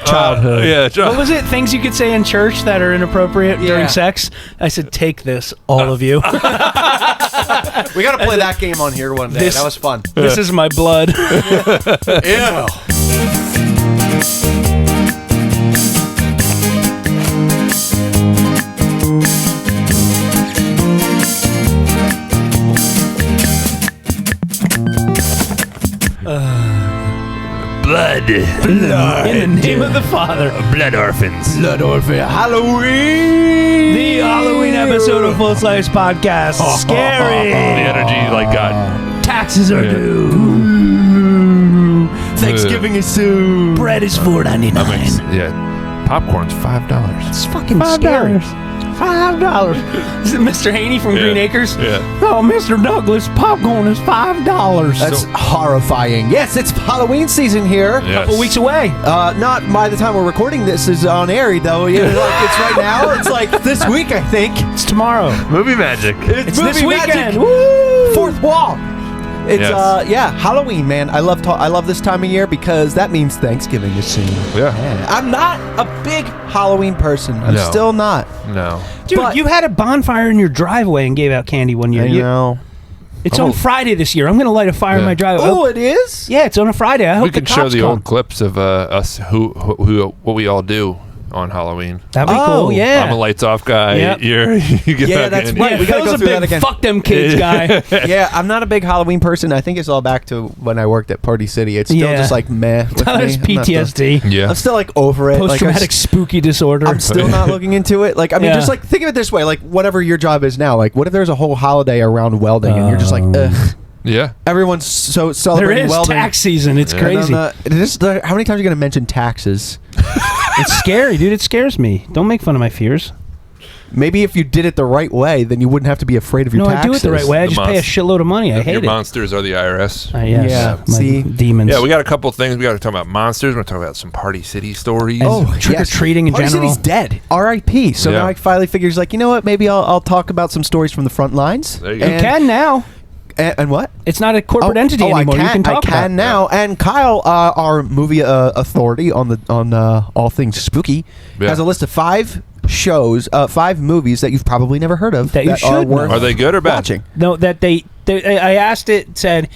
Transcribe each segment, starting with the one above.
Childhood. What was it? Things you could say in church that are inappropriate during sex? I said, take this, all of you. We got to play that game on here one day. That was fun. This is my blood. Ew. Blood. In the name of the Father. Blood orphans. Blood Orphan. Halloween. The Halloween episode of Full Slice Podcast. Scary. The energy got. Taxes are due. Thanksgiving is soon. Bread is $4.99. Popcorn's $5. It's fucking scary. $5. Is it Mr. Haney from Green Acres? Yeah. Oh, Mr. Douglas, popcorn is $5. That's horrifying. Yes, it's Halloween season here. Yes. Couple weeks away. Not by the time we're recording this is on air, though. Yeah, it's right now. It's like this week, I think. It's tomorrow. Movie magic. It's this weekend. Woo! Fourth wall. It's Yes. Halloween, man. I love this time of year because that means Thanksgiving is soon. Yeah. I'm not a big Halloween person. I'm No. still not. No. Dude, But- you had a bonfire in your driveway and gave out candy one year. I know. It's on Friday this year. I'm going to light a fire in my driveway. Oh, it is? Yeah, it's on a Friday. I hope We can the show cops the come. old clips of us what we all do on Halloween. That'd be cool, yeah. I'm a lights off guy. Yep. You get Yeah, back that's in. right. Yeah, We gotta Phil's go a through that big again. fuck them kids guy. Yeah, I'm not a big Halloween person. I think it's all back to when I worked at Party City. It's still just like meh. With Tyler's me. PTSD. Yeah. I'm still like over it. Post-traumatic spooky disorder. I'm still not looking into it. Like, I mean, Yeah. just like think of it this way: like, whatever your job is now, like, what if there's a whole holiday around welding, and you're just like, ugh. Yeah. Everyone's so there celebrating is welding. tax season. It's And crazy. how many times are you going to mention taxes? It's scary, dude. It scares me. Don't make fun of my fears. Maybe if you did it the right way, then you wouldn't have to be afraid of your No, taxes. I do it the right way. I The just pay a shitload of money. I hate Your it. monsters are the IRS. Yes. Yeah, My see? demons. Yeah, we got a couple things. We got to talk about monsters. We're going to talk about some Party City stories. trick-or-treating in Party general. City's dead. R.I.P. So Yeah. now I finally figures like, you know what? Maybe I'll talk about some stories from the front lines. There you go. You can now. And what? It's not a corporate entity anymore. You can talk I can about now. And Kyle, our movie authority on all things spooky, Yeah. has a list of 5 shows, 5 movies that you've probably never heard of That you are should worth Are they good or bad? watching. No, that I asked it, said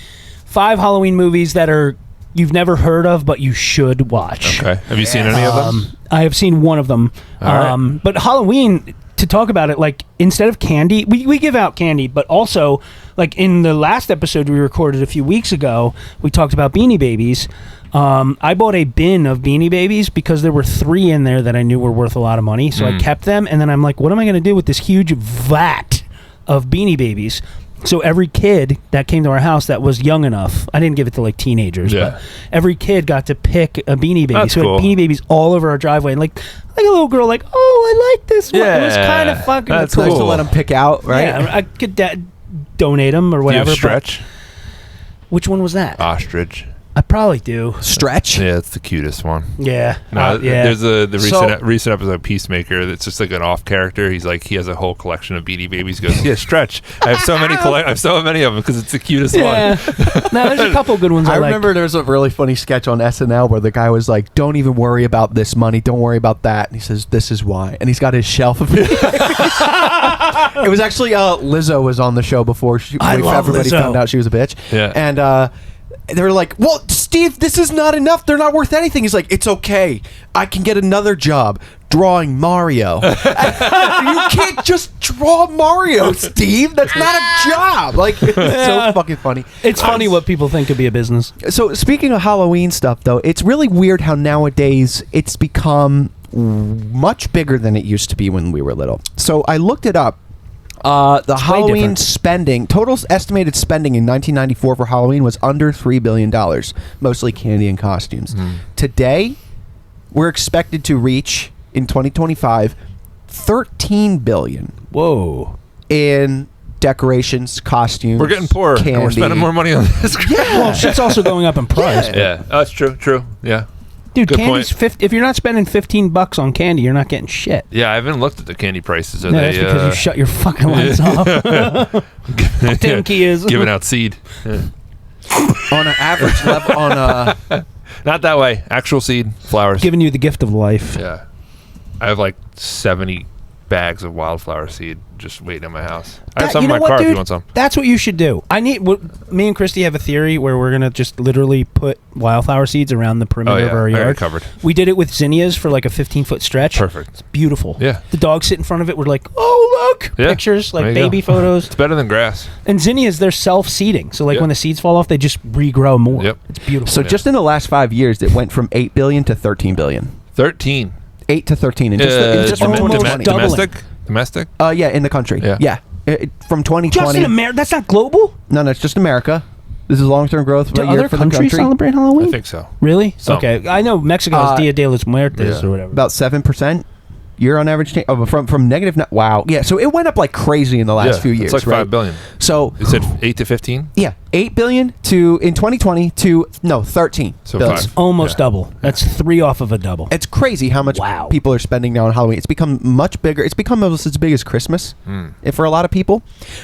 5 Halloween movies that are you've never heard of, but you should watch. Okay. Have you seen any of them? I have seen one of them. All right. But Halloween, to talk about it, like instead of candy, we give out candy, but also like in the last episode we recorded a few weeks ago, we talked about Beanie Babies. I bought a bin of Beanie Babies because there were 3 in there that I knew were worth a lot of money. So I kept them, and then I'm like, what am I going to do with this huge vat of Beanie Babies? So every kid that came to our house that was young enough, I didn't give it to like teenagers, but every kid got to pick a Beanie Baby. That's so we cool. had Beanie Babies all over our driveway, and like a little girl, like, oh, I like this one. It was kind of fucking That's cool. Nice to cool. let them pick out, right? Yeah, I could donate them or Do you whatever. have Stretch? but- which one was that? Ostrich. I probably do. Stretch. Yeah, it's the cutest one. Yeah. No, yeah. there's the So- recent episode of Peacemaker that's just like an off character. He's like he has a whole collection of Beanie Babies. He goes, yeah, Stretch. I have so many. I have so many of them because it's the cutest Yeah. one. No, there's a couple good ones I I like. remember there was a really funny sketch on SNL where the guy was like, "Don't even worry about this money. Don't worry about that." And he says, "This is why." And he's got his shelf of it. It was actually Lizzo was on the show before everybody Lizzo. found out she was a bitch. Yeah. And they were like, "Well, Steve, this is not enough. They're not worth anything." He's like, "It's okay. I can get another job drawing Mario." You can't just draw Mario, Steve. That's not a job. Like, it's so fucking funny. It's funny what people think could be a business. So speaking of Halloween stuff, though, it's really weird how nowadays it's become much bigger than it used to be when we were little. So I looked it up. The Halloween different. spending, total estimated spending in 1994 for Halloween was under $3 billion, mostly candy and costumes. Today, we're expected to reach, in 2025, $13 billion Whoa. in decorations, costumes. We're getting poorer. candy. And we're spending more money on this. Well, shit's also going up in price. Yeah, that's true. True. Yeah. Dude, Good candy's point. if you're not spending $15 on candy, you're not getting shit. Yeah, I haven't looked at the candy prices. Are No, they that's because you shut your fucking lights off. Dinky is giving out seed? Yeah. On an average level, Not that way. Actual seed, flowers. Giving you the gift of life. Yeah. I have like 70 bags of wildflower seed just waiting in my house. I have some in my car if you want some. That's what you should do. Me and Christy have a theory where we're going to just literally put wildflower seeds around the perimeter of our I got yard. it covered. We did it with zinnias for like a 15-foot stretch. Perfect. It's beautiful. Yeah. The dogs sit in front of it. We're like, oh, look. Yeah. Pictures, There like you baby go. photos. It's better than grass. And zinnias, they're self-seeding. So like Yeah. when the seeds fall off, they just regrow more. Yep. It's beautiful. So just in the last 5 years, it went from 8 billion to 13 billion. 13. 8 to 13. And just from almost 2020. doubling. Domestic? Yeah, in the country. Yeah. From 2020. Just in America? That's not global? No, it's just America. This is long-term growth Do year other for the countries country. celebrate Halloween? I think so. Really? Some. Okay. I know Mexico has Dia de los Muertos or whatever. About 7% year on average. From negative. Wow. Yeah. So it went up like crazy in the last few years. It's like right? 5 billion. So You said 8 to 15? yeah, 8 billion in 2020 to 13. So billion. 5. Almost Yeah. double. That's 3 off of a double. It's crazy how much Wow. people are spending now on Halloween. It's become much bigger. It's become almost as big as Christmas for a lot of people,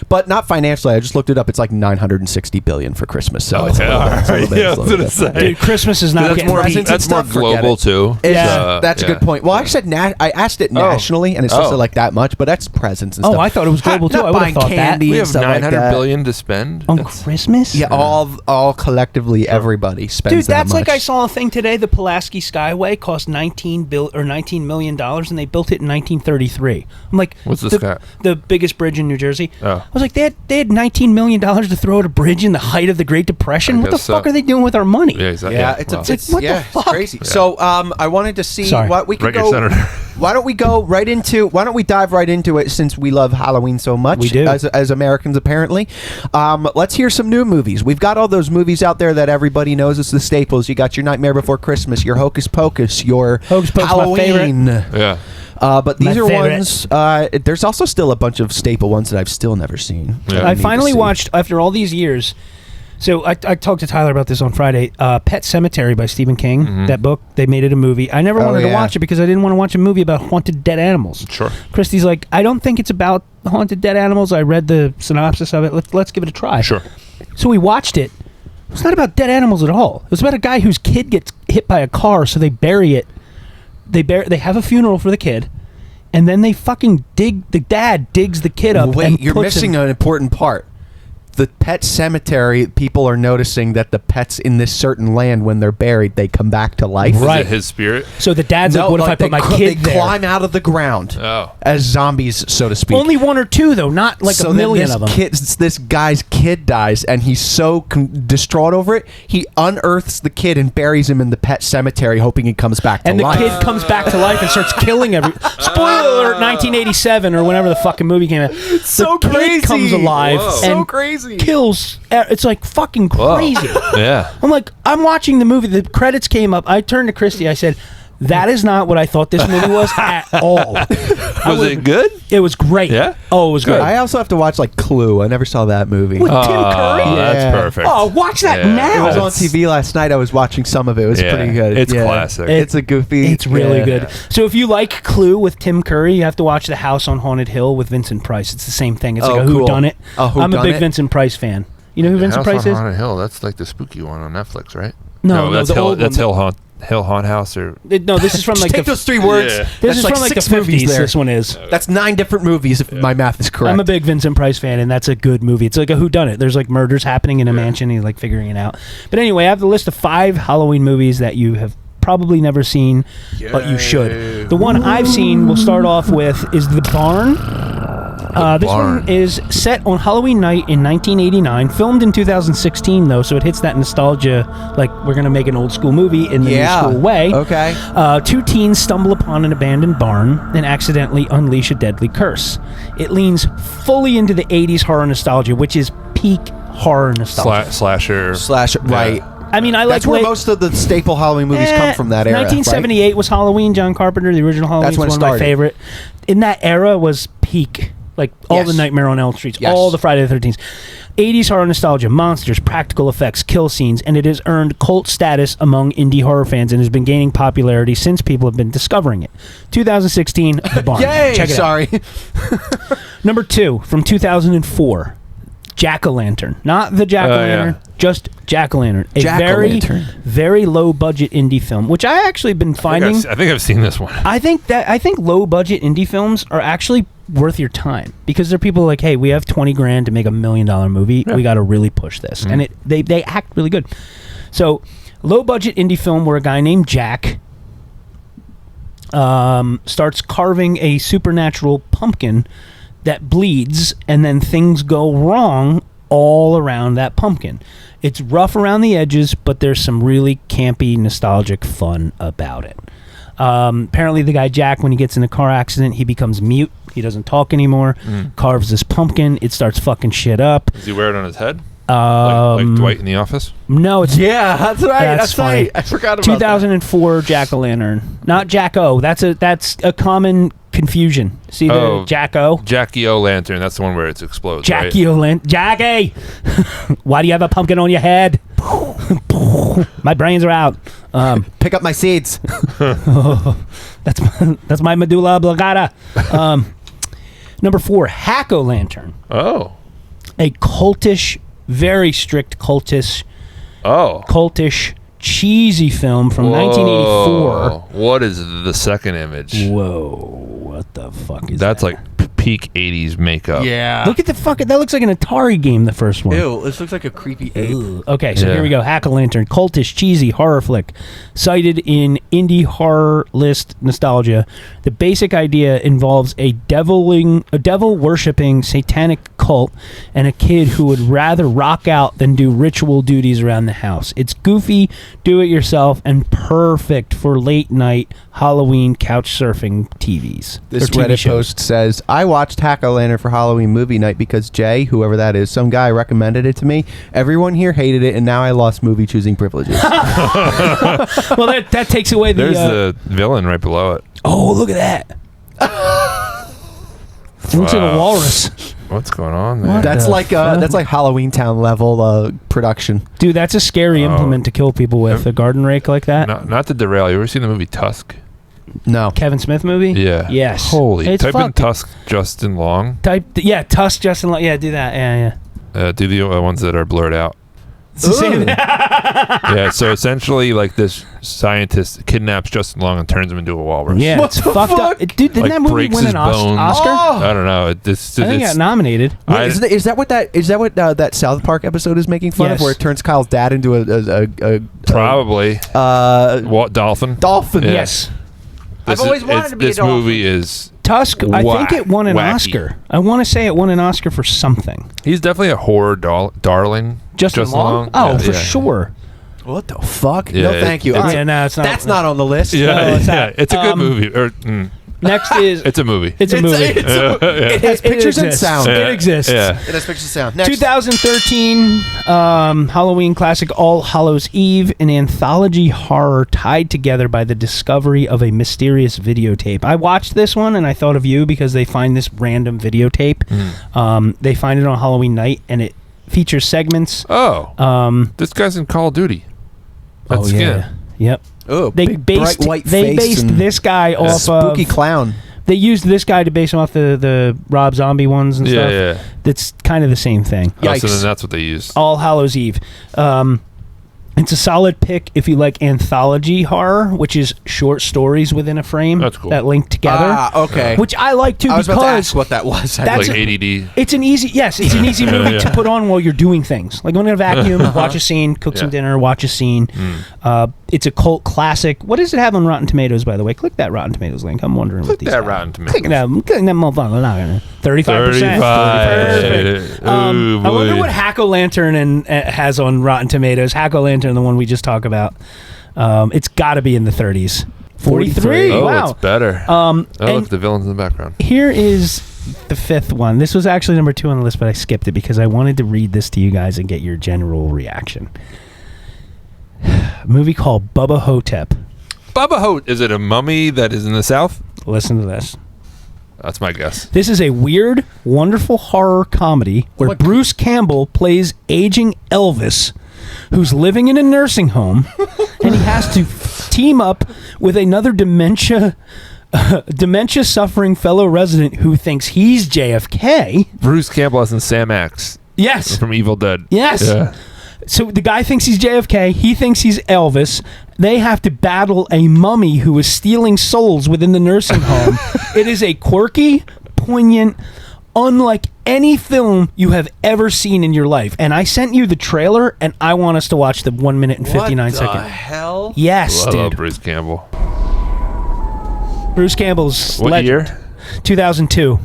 but not financially. I just looked it up. It's like 960 billion for Christmas. So it's a little bit- it's a little bit- Yeah, I it's a was little gonna bit say. different. Dude, Christmas is not That's getting more, presents that's and more stuff, forget global, it. too. Yeah. That's a good point. Well, I said I asked it nationally, and it's just Oh. like that much, but that's presents and Oh, stuff. I thought it was global, too. Not I would've buying thought that. candy We and have stuff like 900 that. billion to spend. On That's- Christmas? Yeah, all collectively, everybody spends. Dude, that's that like much. I saw a thing today. The Pulaski Skyway cost $19 million, and they built it in 1933. I'm like, What's the sky? The biggest bridge in New Jersey. Oh. I was like, they had $19 million to throw at a bridge in the height of the Great Depression. I What the guess so. fuck are they doing with our money? Yeah, exactly. Yeah, it's Wow. it's What the yeah, fuck? it's crazy. So I wanted to see Sorry. what we could Write your go. senator. Why don't we go right into? Why don't we dive right into it since we love Halloween so much? We do. as Americans apparently. Let's hear some new movies. We've got all those movies out there that everybody knows. It's the staples. You got your Nightmare Before Christmas, your Hocus Pocus, your Hocus Pocus, my Halloween. Yeah. But these My are favorite. ones. There's also still a bunch of staple ones that I've still never seen. Yeah. that I need to finally see. watched, after all these years. So I talked to Tyler about this on Friday. Pet Sematary by Stephen King. That book, they made it a movie. I never wanted to yeah. watch it because I didn't want to watch a movie about haunted dead animals. Sure. Christy's like, I don't think it's about haunted dead animals. I read the synopsis of it. Let's give it a try. Sure. So we watched it. It's not about dead animals at all. It was about a guy whose kid gets hit by a car, so they bury it. They have a funeral for the kid, and then they fucking dig. The dad digs the kid up. Wait, and you're puts missing him, an important part. The pet cemetery, people are noticing that the pets in this certain land, when they're buried, they come back to life. Right. Is it his spirit? So the dad's like, "What if I put my kid they there?" climb out of the ground Oh. as zombies, so to speak. Only one or two, though, not like so a million then of them. this guy's kid dies, and he's so distraught over it, he unearths the kid and buries him in the pet cemetery, hoping he comes back to And the life. kid comes back to life and starts killing every. Spoiler alert! 1987 or whenever the fucking movie came out. so the kid crazy. comes alive Whoa. and So crazy. kills. It's like fucking Whoa. crazy. Yeah. I'm like, I'm watching the movie. The credits came up. I turned to Christy. I said, "That is not what I thought this movie was at all." Was it good? It was great. Yeah? Oh, it was great. I also have to watch like Clue. I never saw that movie. With Tim Curry. Oh, Yeah. that's perfect. Oh, watch that Yeah. It now. was on It's- TV last night. I was watching some of it. It was Yeah. pretty good. It's classic. It's a goofy. It's really yeah. good. So if you like Clue with Tim Curry, you have to watch The House on Haunted Hill with Vincent Price. It's the same thing. It's like a Oh, cool. whodunit. A I'm a big whodunit? Vincent Price fan. You know who Vincent House Price on is? Haunted Hill. That's like the spooky one on Netflix, right? No, that's the Hill. old That's one. Hill Haunt House or No, this is from like Take the. those 3 words. Yeah. This That's is like from like the 6 movies 50s. there. This one is. That's 9 different movies, if my math is correct. I'm a big Vincent Price fan, and that's a good movie. It's like a whodunit. There's like murders happening in a mansion. He's like figuring it out. But anyway, I have the list of 5 Halloween movies that you have probably never seen, but you should. The one I've seen, we'll start off with, is The Barn. This Barn. one is set on Halloween night in 1989, filmed in 2016 though, so it hits that nostalgia, like we're going to make an old school movie in the new school way. Okay. 2 teens stumble upon an abandoned barn and accidentally unleash a deadly curse. It leans fully into the 80s horror nostalgia, which is peak horror nostalgia. slasher. Right. I mean, I That's like where most of the staple Halloween movies come from. That era. 1978 was Halloween. John Carpenter, the original Halloween, That's is when it one of my started. favorite. In that era was peak. Like all Yes. the Nightmare on Elm Streets, Yes. all the Friday the 13th. 80s horror nostalgia, monsters, practical effects, kill scenes, and it has earned cult status among indie horror fans and has been gaining popularity since people have been discovering it. 2016, The Barn. Yay! Check it out. Sorry. Number 2, from 2004. Jack-o'-lantern, not the Jack-o'-lantern, just Jack-o'-lantern. A very, very low budget indie film, which I actually been finding. I think I've seen this one. I think low budget indie films are actually worth your time because they're people like, hey, we have $20,000 to make $1 million movie. Yeah. We got to really push this, and they act really good. So, low budget indie film where a guy named Jack starts carving a supernatural pumpkin that bleeds, and then things go wrong all around that pumpkin. It's rough around the edges, but there's some really campy, nostalgic fun about it. Apparently the guy Jack, when he gets in a car accident, he becomes mute. He doesn't talk anymore. Carves this pumpkin. It starts fucking shit up. Does he wear it on his head? Like Dwight in The Office? No, it's that's right. That's funny. Right. I forgot about 2004 Jack-o'-lantern, not Jack-O. That's a common confusion. See the Jack-O? Jackie O-Lantern. That's the one where it explodes. Jackie right? O-Lantern. Jackie, why do you have a pumpkin on your head? My brains are out. Pick up my seeds. That's my medulla oblongata. Number 4, Hack-o'-lantern. Oh, a cultish. Very strict cultish, cheesy film from 1984. What is the second image? Whoa, what the fuck is that? That's like peak 80s makeup. Yeah. Look at the fucking, that looks like an Atari game, the first one. Ew, this looks like a creepy ape. Okay, so here we go. Hack-o'-lantern, cultish, cheesy horror flick, cited in indie horror list nostalgia. The basic idea involves a devil-worshipping satanic cult and a kid who would rather rock out than do ritual duties around the house. It's goofy, do-it-yourself, and perfect for late-night Halloween couch surfing TVs. This TV Reddit shows. post says, I watched Hack-o'-Lantern for Halloween movie night because Jay, whoever that is, some guy recommended it to me. Everyone here hated it, and now I lost movie choosing privileges. Well, that takes away the... There's the villain right below it. Oh, look at that. It looks like a walrus. What's going on there? That's like Halloween Town level production. Dude, that's a scary implement to kill people with, a garden rake like that. Not to derail. You ever seen the movie Tusk? No. Kevin Smith movie? Yeah. Yes. Holy. It's Type in Tusk Justin Long. Tusk Justin Long. Yeah, do that. Yeah. Do the ones that are blurred out. It's the same. Yeah, so essentially, like, this scientist kidnaps Justin Long and turns him into a walrus. Yeah, it's fucked up. Dude, didn't that movie breaks win his an bones. Oscar? I don't know. I think it got nominated. Wait, is that what that South Park episode is making fun of, where it turns Kyle's dad into a probably Walt Dolphin. Dolphin. Yeah. Yes. I've always wanted to be a This dolphin. movie is Tusk, I think it won an wacky. Oscar. I want to say it won an Oscar for something. He's definitely a horror darling. Justin Long? Oh, Yeah, for yeah. sure. What the fuck? Yeah, no, thank you. it's- Yeah, no, it's not. That's not on the list. Yeah, it's yeah, not. it's a good movie. Next is... It's a movie. It's a movie. It has pictures and exists. sound. It exists. Yeah. It has pictures and sound. Next. 2013 Halloween classic All Hallows Eve, an anthology horror tied together by the discovery of a mysterious videotape. I watched this one and I thought of you because they find this random videotape. They find it on Halloween night and it features segments. This guy's in Call of Duty. That's Skin. Yeah. Yep. Oh, They big, based bright white they face based and this guy a off spooky of clown. They used this guy to base him off the Rob Zombie ones and stuff. Yeah. That's kind of the same thing. So Yikes. then that's what they used. All Hallows Eve. It's a solid pick if you like anthology horror, which is short stories within a frame That's cool. that link together. Okay. Which I like too I was about to because ask what that was. That's Like a- ADD. it's an easy movie Yeah. to put on while you're doing things. Like when you're gonna vacuum, watch a scene, cook some Yeah. dinner, watch a scene. It's a cult classic. What does it have on Rotten Tomatoes, by the way? Click that Rotten Tomatoes link. I'm wondering what these That have. Rotten Tomatoes. Click that motherfucker. 35%. 35. Ooh, I wonder boy. what Hack-o'-Lantern has on Rotten Tomatoes. Hack-o'-Lantern, the one we just talked about. It's got to be in the 30s. 43. Oh, Wow. it's better. And Look, the villain's in the background. here is the fifth one. This was actually number 2 on the list, but I skipped it because I wanted to read this to you guys and get your general reaction. A movie called Bubba Hotep. Bubba Hotep. Is it a mummy that is in the South? Listen to this. That's my guess. This is a weird, wonderful horror comedy where Bruce Campbell plays aging Elvis, who's living in a nursing home, and he has to team up with another dementia-suffering fellow resident who thinks he's JFK. Bruce Campbell as in Sam Axe. Yes. From Evil Dead. Yes. Yeah. So the guy thinks he's JFK. He thinks he's Elvis. They have to battle a mummy who is stealing souls within the nursing home. It is a quirky, poignant, unlike any film you have ever seen in your life. And I sent you the trailer, and I want us to watch the 1 minute and 59 second. What the hell? Yes, I love dude. Bruce Campbell. Bruce Campbell's What legend. year? 2002.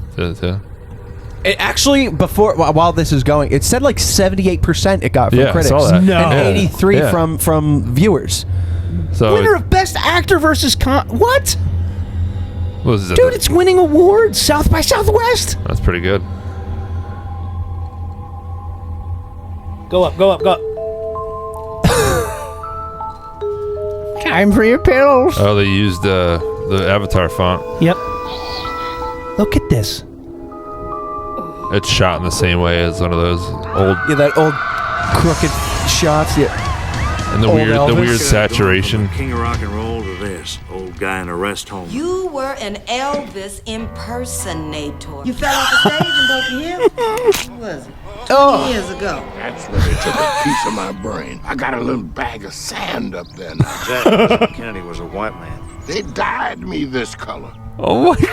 It actually, while this is going, it said like 78% it got from Yeah, I critics. saw that. No. And Yeah. 83 Yeah. from viewers. So Winner of Best Actor versus what? what was it? Dude, it's winning awards. South by Southwest. That's pretty good. Go up, go up, go up. Time for your pills. Oh, they used the Avatar font. Yep. Look at this. It's shot in the same way as one of those old, Yeah, that old crooked shots. Yeah. and the Old weird Elvis. saturation. King of rock and roll to this old guy in a rest home. You were an Elvis impersonator. You fell off the stage and broke your hip? When was it? 20 years ago. That's where they took a piece of my brain. I got a little bag of sand up there now. Jack Kennedy was a white man. They dyed me this color. Oh my What we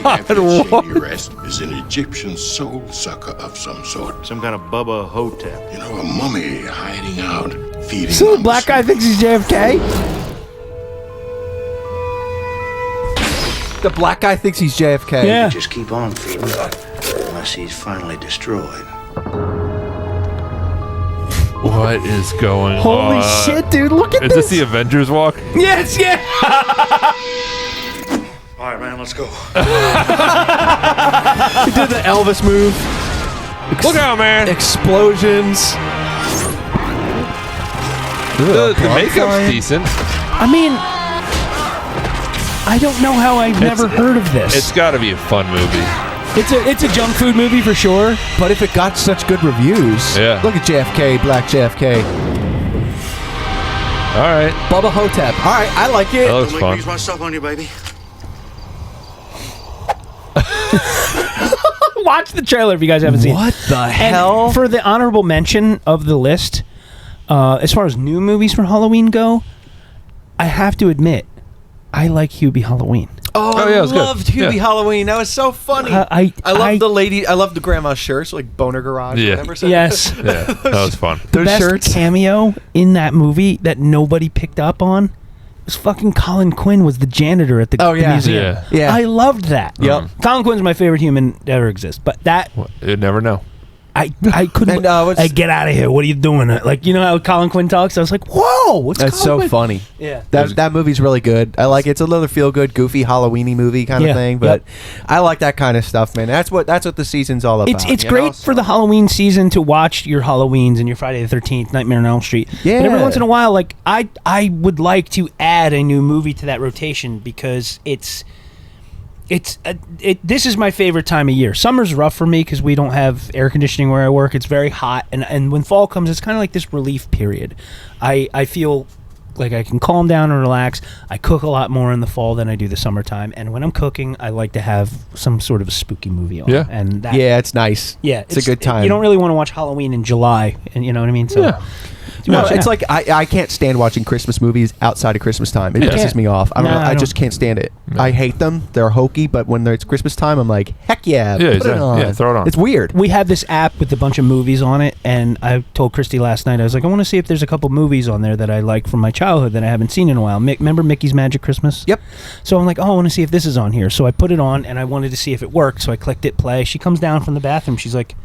have here at God! Shady Rest is an Egyptian soul sucker of some sort. Some kind of Bubba Hotep. You know, a mummy hiding out, feeding So the on black guy thinks he's JFK? The black guy thinks he's JFK. Yeah. Just keep on feeding unless he's finally destroyed. What is going Holy on? shit, dude. Look at Is this the Avengers walk? Yes, yeah. All right, man, let's go. He did the Elvis move. Look out, man! Explosions. The makeup's flying. decent. I mean, I don't know how I've never heard of this. It's got to be a fun movie. It's a junk food movie for sure. But if it got such good reviews, Yeah. Look at JFK, Black JFK, All right, Bubba Hotep. All right, I like it. that looks Don't make me fun. use my stuff on you, baby. Watch the trailer if you guys haven't seen it. What the And hell? for the honorable mention of the list, as far as new movies for Halloween go, I have to admit, I like Hubie Halloween. Oh, yeah, it was good. loved Hubie Yeah. Halloween. That was so funny. I love the lady. I love the grandma's shirts, like Boner Garage. Yeah. Or whatever. So Yes. Yeah, that was fun. The Those best shirts. cameo in that movie that nobody picked up on was fucking Colin Quinn was the janitor at the, Oh, the yeah. museum. Yeah. Yeah. I loved that. Yep. Colin Quinn's my favorite human to ever exist. But that You'd never know. I couldn't. And, what's- Hey, get out of here! What are you doing? Like, you know how Colin Quinn talks? I was like, whoa! What's That's Colin so Quinn? funny. Yeah. That movie's really good. I like it. It's a little feel good, goofy Halloweeny movie kind Yeah. of thing. But Yep. I like that kind of stuff, man. That's what the season's all about. It's you great know? for the Halloween season to watch your Halloweens and your Friday the 13th, Nightmare on Elm Street. Yeah. But every once in a while, like I would like to add a new movie to that rotation because this is my favorite time of year. Summer's rough for me because we don't have air conditioning where I work. It's very hot, and when fall comes, it's kind of like this relief period. I feel like I can calm down and relax. I cook a lot more in the fall than I do the summertime, and when I'm cooking, I like to have some sort of a spooky movie on. Yeah. And that, Yeah, it's nice. yeah, it's a good time. You don't really want to watch Halloween in July, and you know what I mean. So Yeah. No, watch it's it. like I can't stand watching Christmas movies outside of Christmas time. It Yeah. pisses me off. I don't No, know. I I just don't. can't stand it. I hate them. They're hokey, but when it's Christmas time, I'm like, heck yeah, Yeah, put it exactly. on. Yeah, throw it on. It's weird. we have this app with a bunch of movies on it, and I told Christy last night, I was like, I want to see if there's a couple movies on there that I like from my childhood that I haven't seen in a while. Remember Mickey's Magic Christmas? Yep. So I'm like, oh, I want to see if this is on here. So I put it on, and I wanted to see if it worked. So I clicked it, play. She comes down from the bathroom. She's like,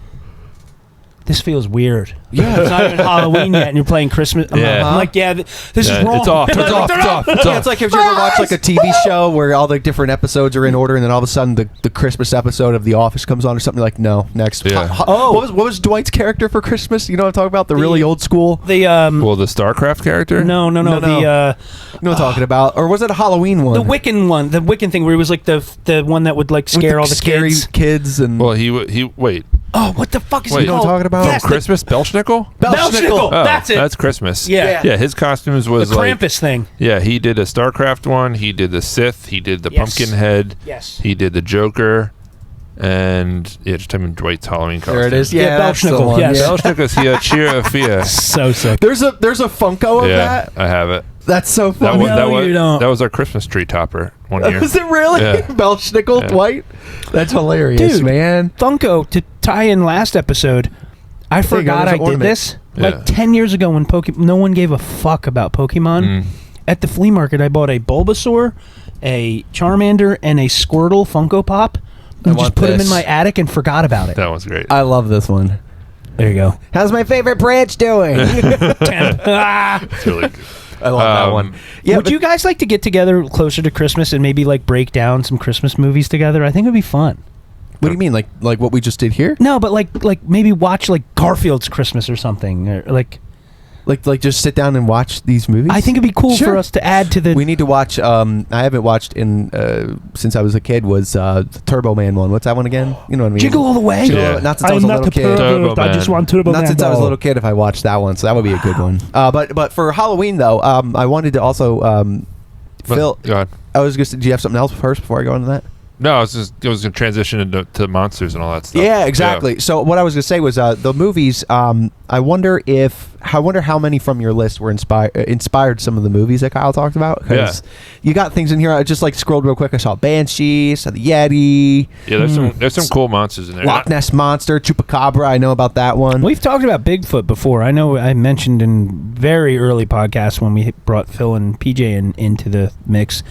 this feels weird. Yeah, it's not even Halloween yet, and you're playing Christmas. Yeah. I'm like, yeah, this Yeah, is wrong. it's off. It's off. It's off. It's Yeah, off. it's like if you ever watch like a TV show where all the different episodes are in order, and then all of a sudden the Christmas episode of The Office comes on or something. Like, no, next. Yeah. Oh. what was Dwight's character for Christmas? You know what I'm talking about? The really old school. The Well, the StarCraft character? no, No. the You know what I'm talking about? Or was it a Halloween one? the Wiccan one, the Wiccan thing where he was like the one that would like With scare all the scary kids. and Well, he wait. Oh, what the fuck is Wait. it You know what I'm called? talking about? Yes, Christmas Belschnickel? Belschnickel. Oh, That's it. That's Christmas. Yeah. Yeah, his costumes was the like Krampus thing. yeah, he did a StarCraft one, he did the Sith, he did the Yes. Pumpkinhead, Yes. he did the Joker. And yeah, just type in Dwight's Halloween costume. There it is. Yeah, that's the Belschnickel, one. yes. Yeah. Belschnickel's here, cheer of fear. So sick. There's a Funko of that. I have it. That's so That funny. was, No, you don't. that was our Christmas tree topper one year. Is it really? Yeah. Belschnickel Yeah. Dwight? That's hilarious, Dude. man. Funko, to tie in last episode, I forgot there's I an did ornament. this. Yeah. Like 10 years ago when no one gave a fuck about Pokemon. Mm. At the flea market, I bought a Bulbasaur, a Charmander, and a Squirtle Funko Pop. And just want put them in this. my attic and forgot about it. That was great. I love this one. There you go. How's my favorite branch doing? It's really good. I love that one. Yeah, Would you guys like to get together closer to Christmas and maybe like break down some Christmas movies together? I think it'd be fun. What do you mean, like what we just did here? No, but like maybe watch like Garfield's Christmas or something, or like Like just sit down and watch these movies? I think it'd be cool Sure. for us to add to the. We need to watch. I haven't watched in since I was a kid. Was the Turbo Man one? What's that one again? You know what I mean? Jiggle all the way. Yeah. Not since I was a little kid. Turbo I just Man. want Turbo Not Man since I was a doll. little kid. If I watched that one, so that would be a good one. But for Halloween though, I wanted to also Phil. Go on. I was just. Do you have something else first before I go into that? No, I was going to transition into to monsters and all that stuff. Yeah, exactly. So what I was going to say was the movies. I wonder how many from your list were inspired some of the movies that Kyle talked about. Because you got things in here. I just like scrolled real quick. I saw Banshee, saw the Yeti. Yeah, there's some cool monsters in there. Loch Ness Monster, Chupacabra. I know about that one. We've talked about Bigfoot before. I know I mentioned in very early podcasts when we brought Phil and PJ into the mix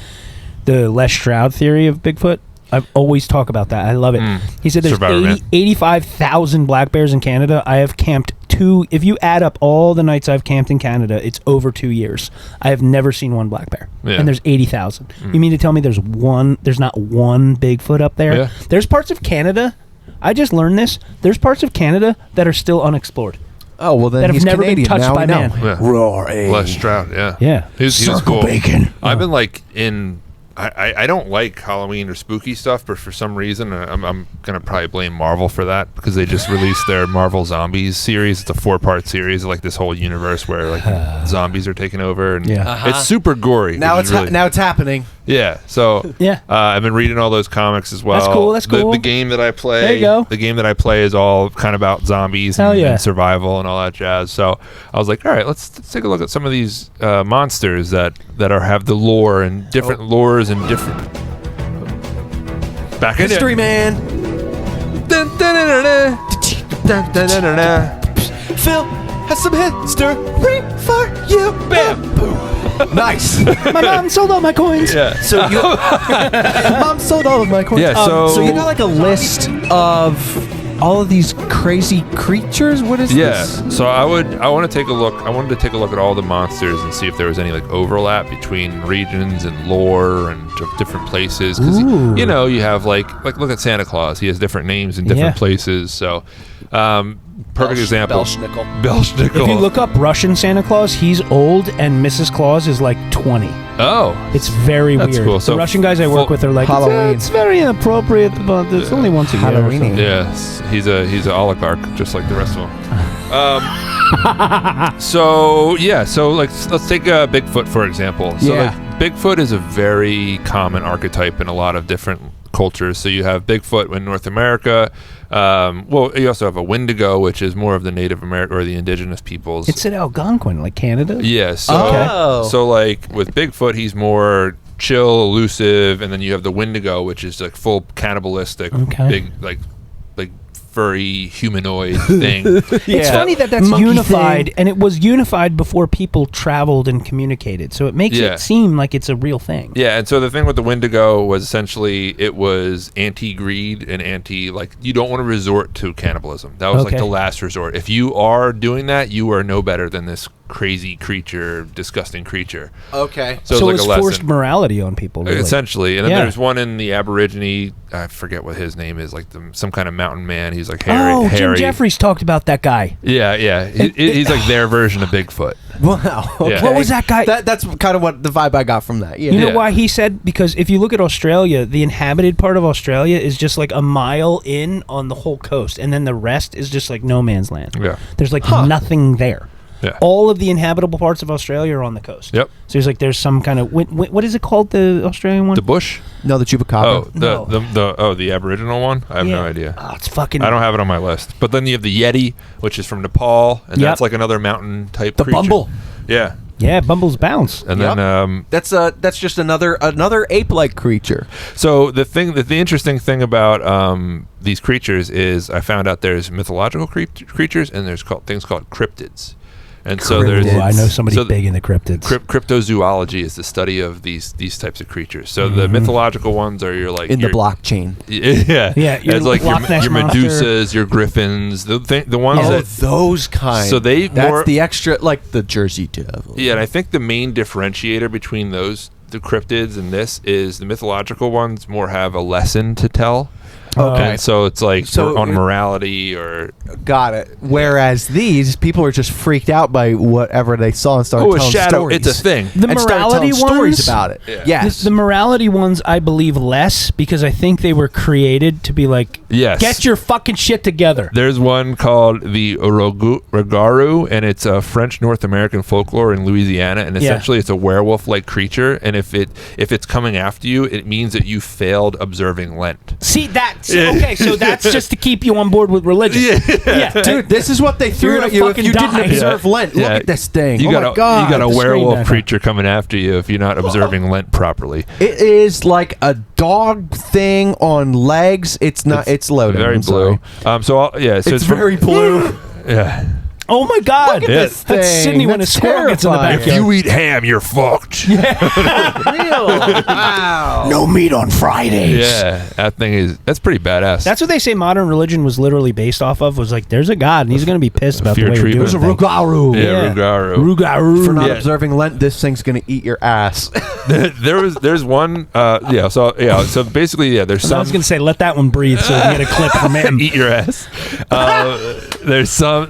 the Les Stroud theory of Bigfoot. I've always talked about that. I love it. He said there's Survivor Man. 85,000 black bears in Canada. I have camped if you add up all the nights I've camped in Canada, it's over 2 years. I have never seen one black bear. Yeah. And there's 80,000. You mean to tell me there's not one Bigfoot up there? Yeah. There's parts of Canada, I just learned this, there's parts of Canada that are still unexplored. Oh well, then that have he's never been Canadian. touched Now by we know. man. Yeah. Rory. Les Stroud, yeah. Yeah. He was Circle cool. bacon. I've been like in. I don't like Halloween or spooky stuff, but for some reason I'm gonna probably blame Marvel for that because they just released their Marvel Zombies series. It's a 4-part series, like this whole universe where like zombies are taking over, and Yeah. it's super gory. Now which it's is really, now it's happening. yeah. So Yeah. I've been reading all those comics as well. That's cool, that's cool. The game that I play, There you go. The game that I play is all kind of about zombies Hell yeah. and survival and all that jazz. So I was like, all right, let's take a look at some of these monsters that have the lore and different lores and different. Back in History man. Dun, dun, dun, dun, dun. Dun, dun, dun, dun, dun. Phil has some history for you. Bam. Boom. Nice. My mom sold all my coins. Yeah. So you, Mom sold all of my coins. Yeah, so- you got like a list of all of these crazy creatures. What is this? So I wanted to take a look at all the monsters and see if there was any like overlap between regions and lore and different places. Because you know you have like look at Santa Claus. He has different names in different Yeah. places. So perfect example. Belschnickel. Belschnickel. If you look up Russian Santa Claus, he's old, and Mrs. Claus is like 20. Oh. It's very That's weird. cool. So the Russian guys I work with are like, Halloween. it's very inappropriate, but it's only once a year. or Halloween-y. something." Yes, he's an oligarch just like the rest of them. So let's take Bigfoot for example. So Yeah. like, Bigfoot is a very common archetype in a lot of different cultures. So you have Bigfoot in North America. You also have a Wendigo, which is more of the Native American or the indigenous peoples. It's an Algonquin, like Canada. Yeah, so Oh. so like with Bigfoot, he's more chill, elusive, and then you have the Wendigo, which is like full cannibalistic, Okay. big like furry humanoid thing. It's funny that that's Monkey unified, thing. and it was unified before people traveled and communicated. So it makes Yeah. it seem like it's a real thing. Yeah, and so the thing with the Wendigo was essentially it was anti-greed and you don't want to resort to cannibalism. That was like Okay. the last resort. If you are doing that, you are no better than this crazy creature, disgusting creature. Okay. So, So it's it's like a forced lesson. morality on people. Really. Essentially, and then Yeah. there's one in the Aborigine. I forget what his name is. Like some kind of mountain man. He's like hairy. Oh, Jim hairy. Jeffries talked about that guy. Yeah. He's like their version of Bigfoot. Wow. Yeah. What was that guy? That's kind of what the vibe I got from that. Yeah. You know Yeah. why he said? Because if you look at Australia, the inhabited part of Australia is just like a mile in on the whole coast, and then the rest is just like no man's land. Yeah. There's like nothing there. Yeah. All of the inhabitable parts of Australia are on the coast. Yep. So he's like, there's some kind of what is it called? The Australian one? The bush? No, the chupacabra. Oh, the Aboriginal one? I have no idea. Oh, it's fucking. I don't have it on my list. But then you have the Yeti, which is from Nepal, and Yep. that's like another mountain type The creature. Bumble. Yeah. Yeah, Bumble's bounce. And Yep. then That's just another ape-like creature. so the interesting thing about these creatures is I found out there's mythological creatures and there's things called cryptids. And so there's Ooh, I know somebody big in the cryptids. Cryptozoology is the study of these types of creatures. So the mythological ones are your In the blockchain. Yeah. Your it's like Loch Ness your Monster. Medusas, your griffins, the ones Oh, that those kind. So that's the extra, like the Jersey Devil. Yeah, and I think the main differentiator between the cryptids and this is the mythological ones more have a lesson to tell. Okay. And so it's like So on morality or Got it. Whereas these people are just freaked out by whatever they saw and started a telling shadow. stories. It's a thing. The and started morality telling stories ones? about it. Yeah. Yes. The morality ones, I believe less because I think they were created to be like, Yes. get your fucking shit together. There's one called the Rogaru, and it's a French North American folklore in Louisiana, and essentially it's a werewolf-like creature. And if it's coming after you, it means that you failed observing Lent. See okay, so that's just to keep you on board with religion. Yeah. Dude, this is what they threw You're at gonna you if fucking you die. didn't observe Lent. Look Yeah. at this thing. You Oh got my God. you got a the screen werewolf back creature coming after you if you're not observing Lent properly. It is like a dog thing on legs. It's not. It's loaded. Very I'm blue. sorry. So It's very blue. Yeah. Oh my God. Look at this That's thing. Sydney when That's a squirrel gets in the terrifying. backyard. If you eat ham, you're fucked. Real. Wow. No meat on Fridays. Yeah, that's pretty badass. That's what they say modern religion was literally based off of, was like, there's a God, and he's going to be pissed about the Fear way we're doing treatment. There's a things. Rugaru. yeah, Rugaru. Rugaru. For not Yeah. observing Lent, this thing's gonna eat your ass. There's one. So basically, there's I some. was going to say, let that one breathe so we can get a clip from him. Eat your ass. There's some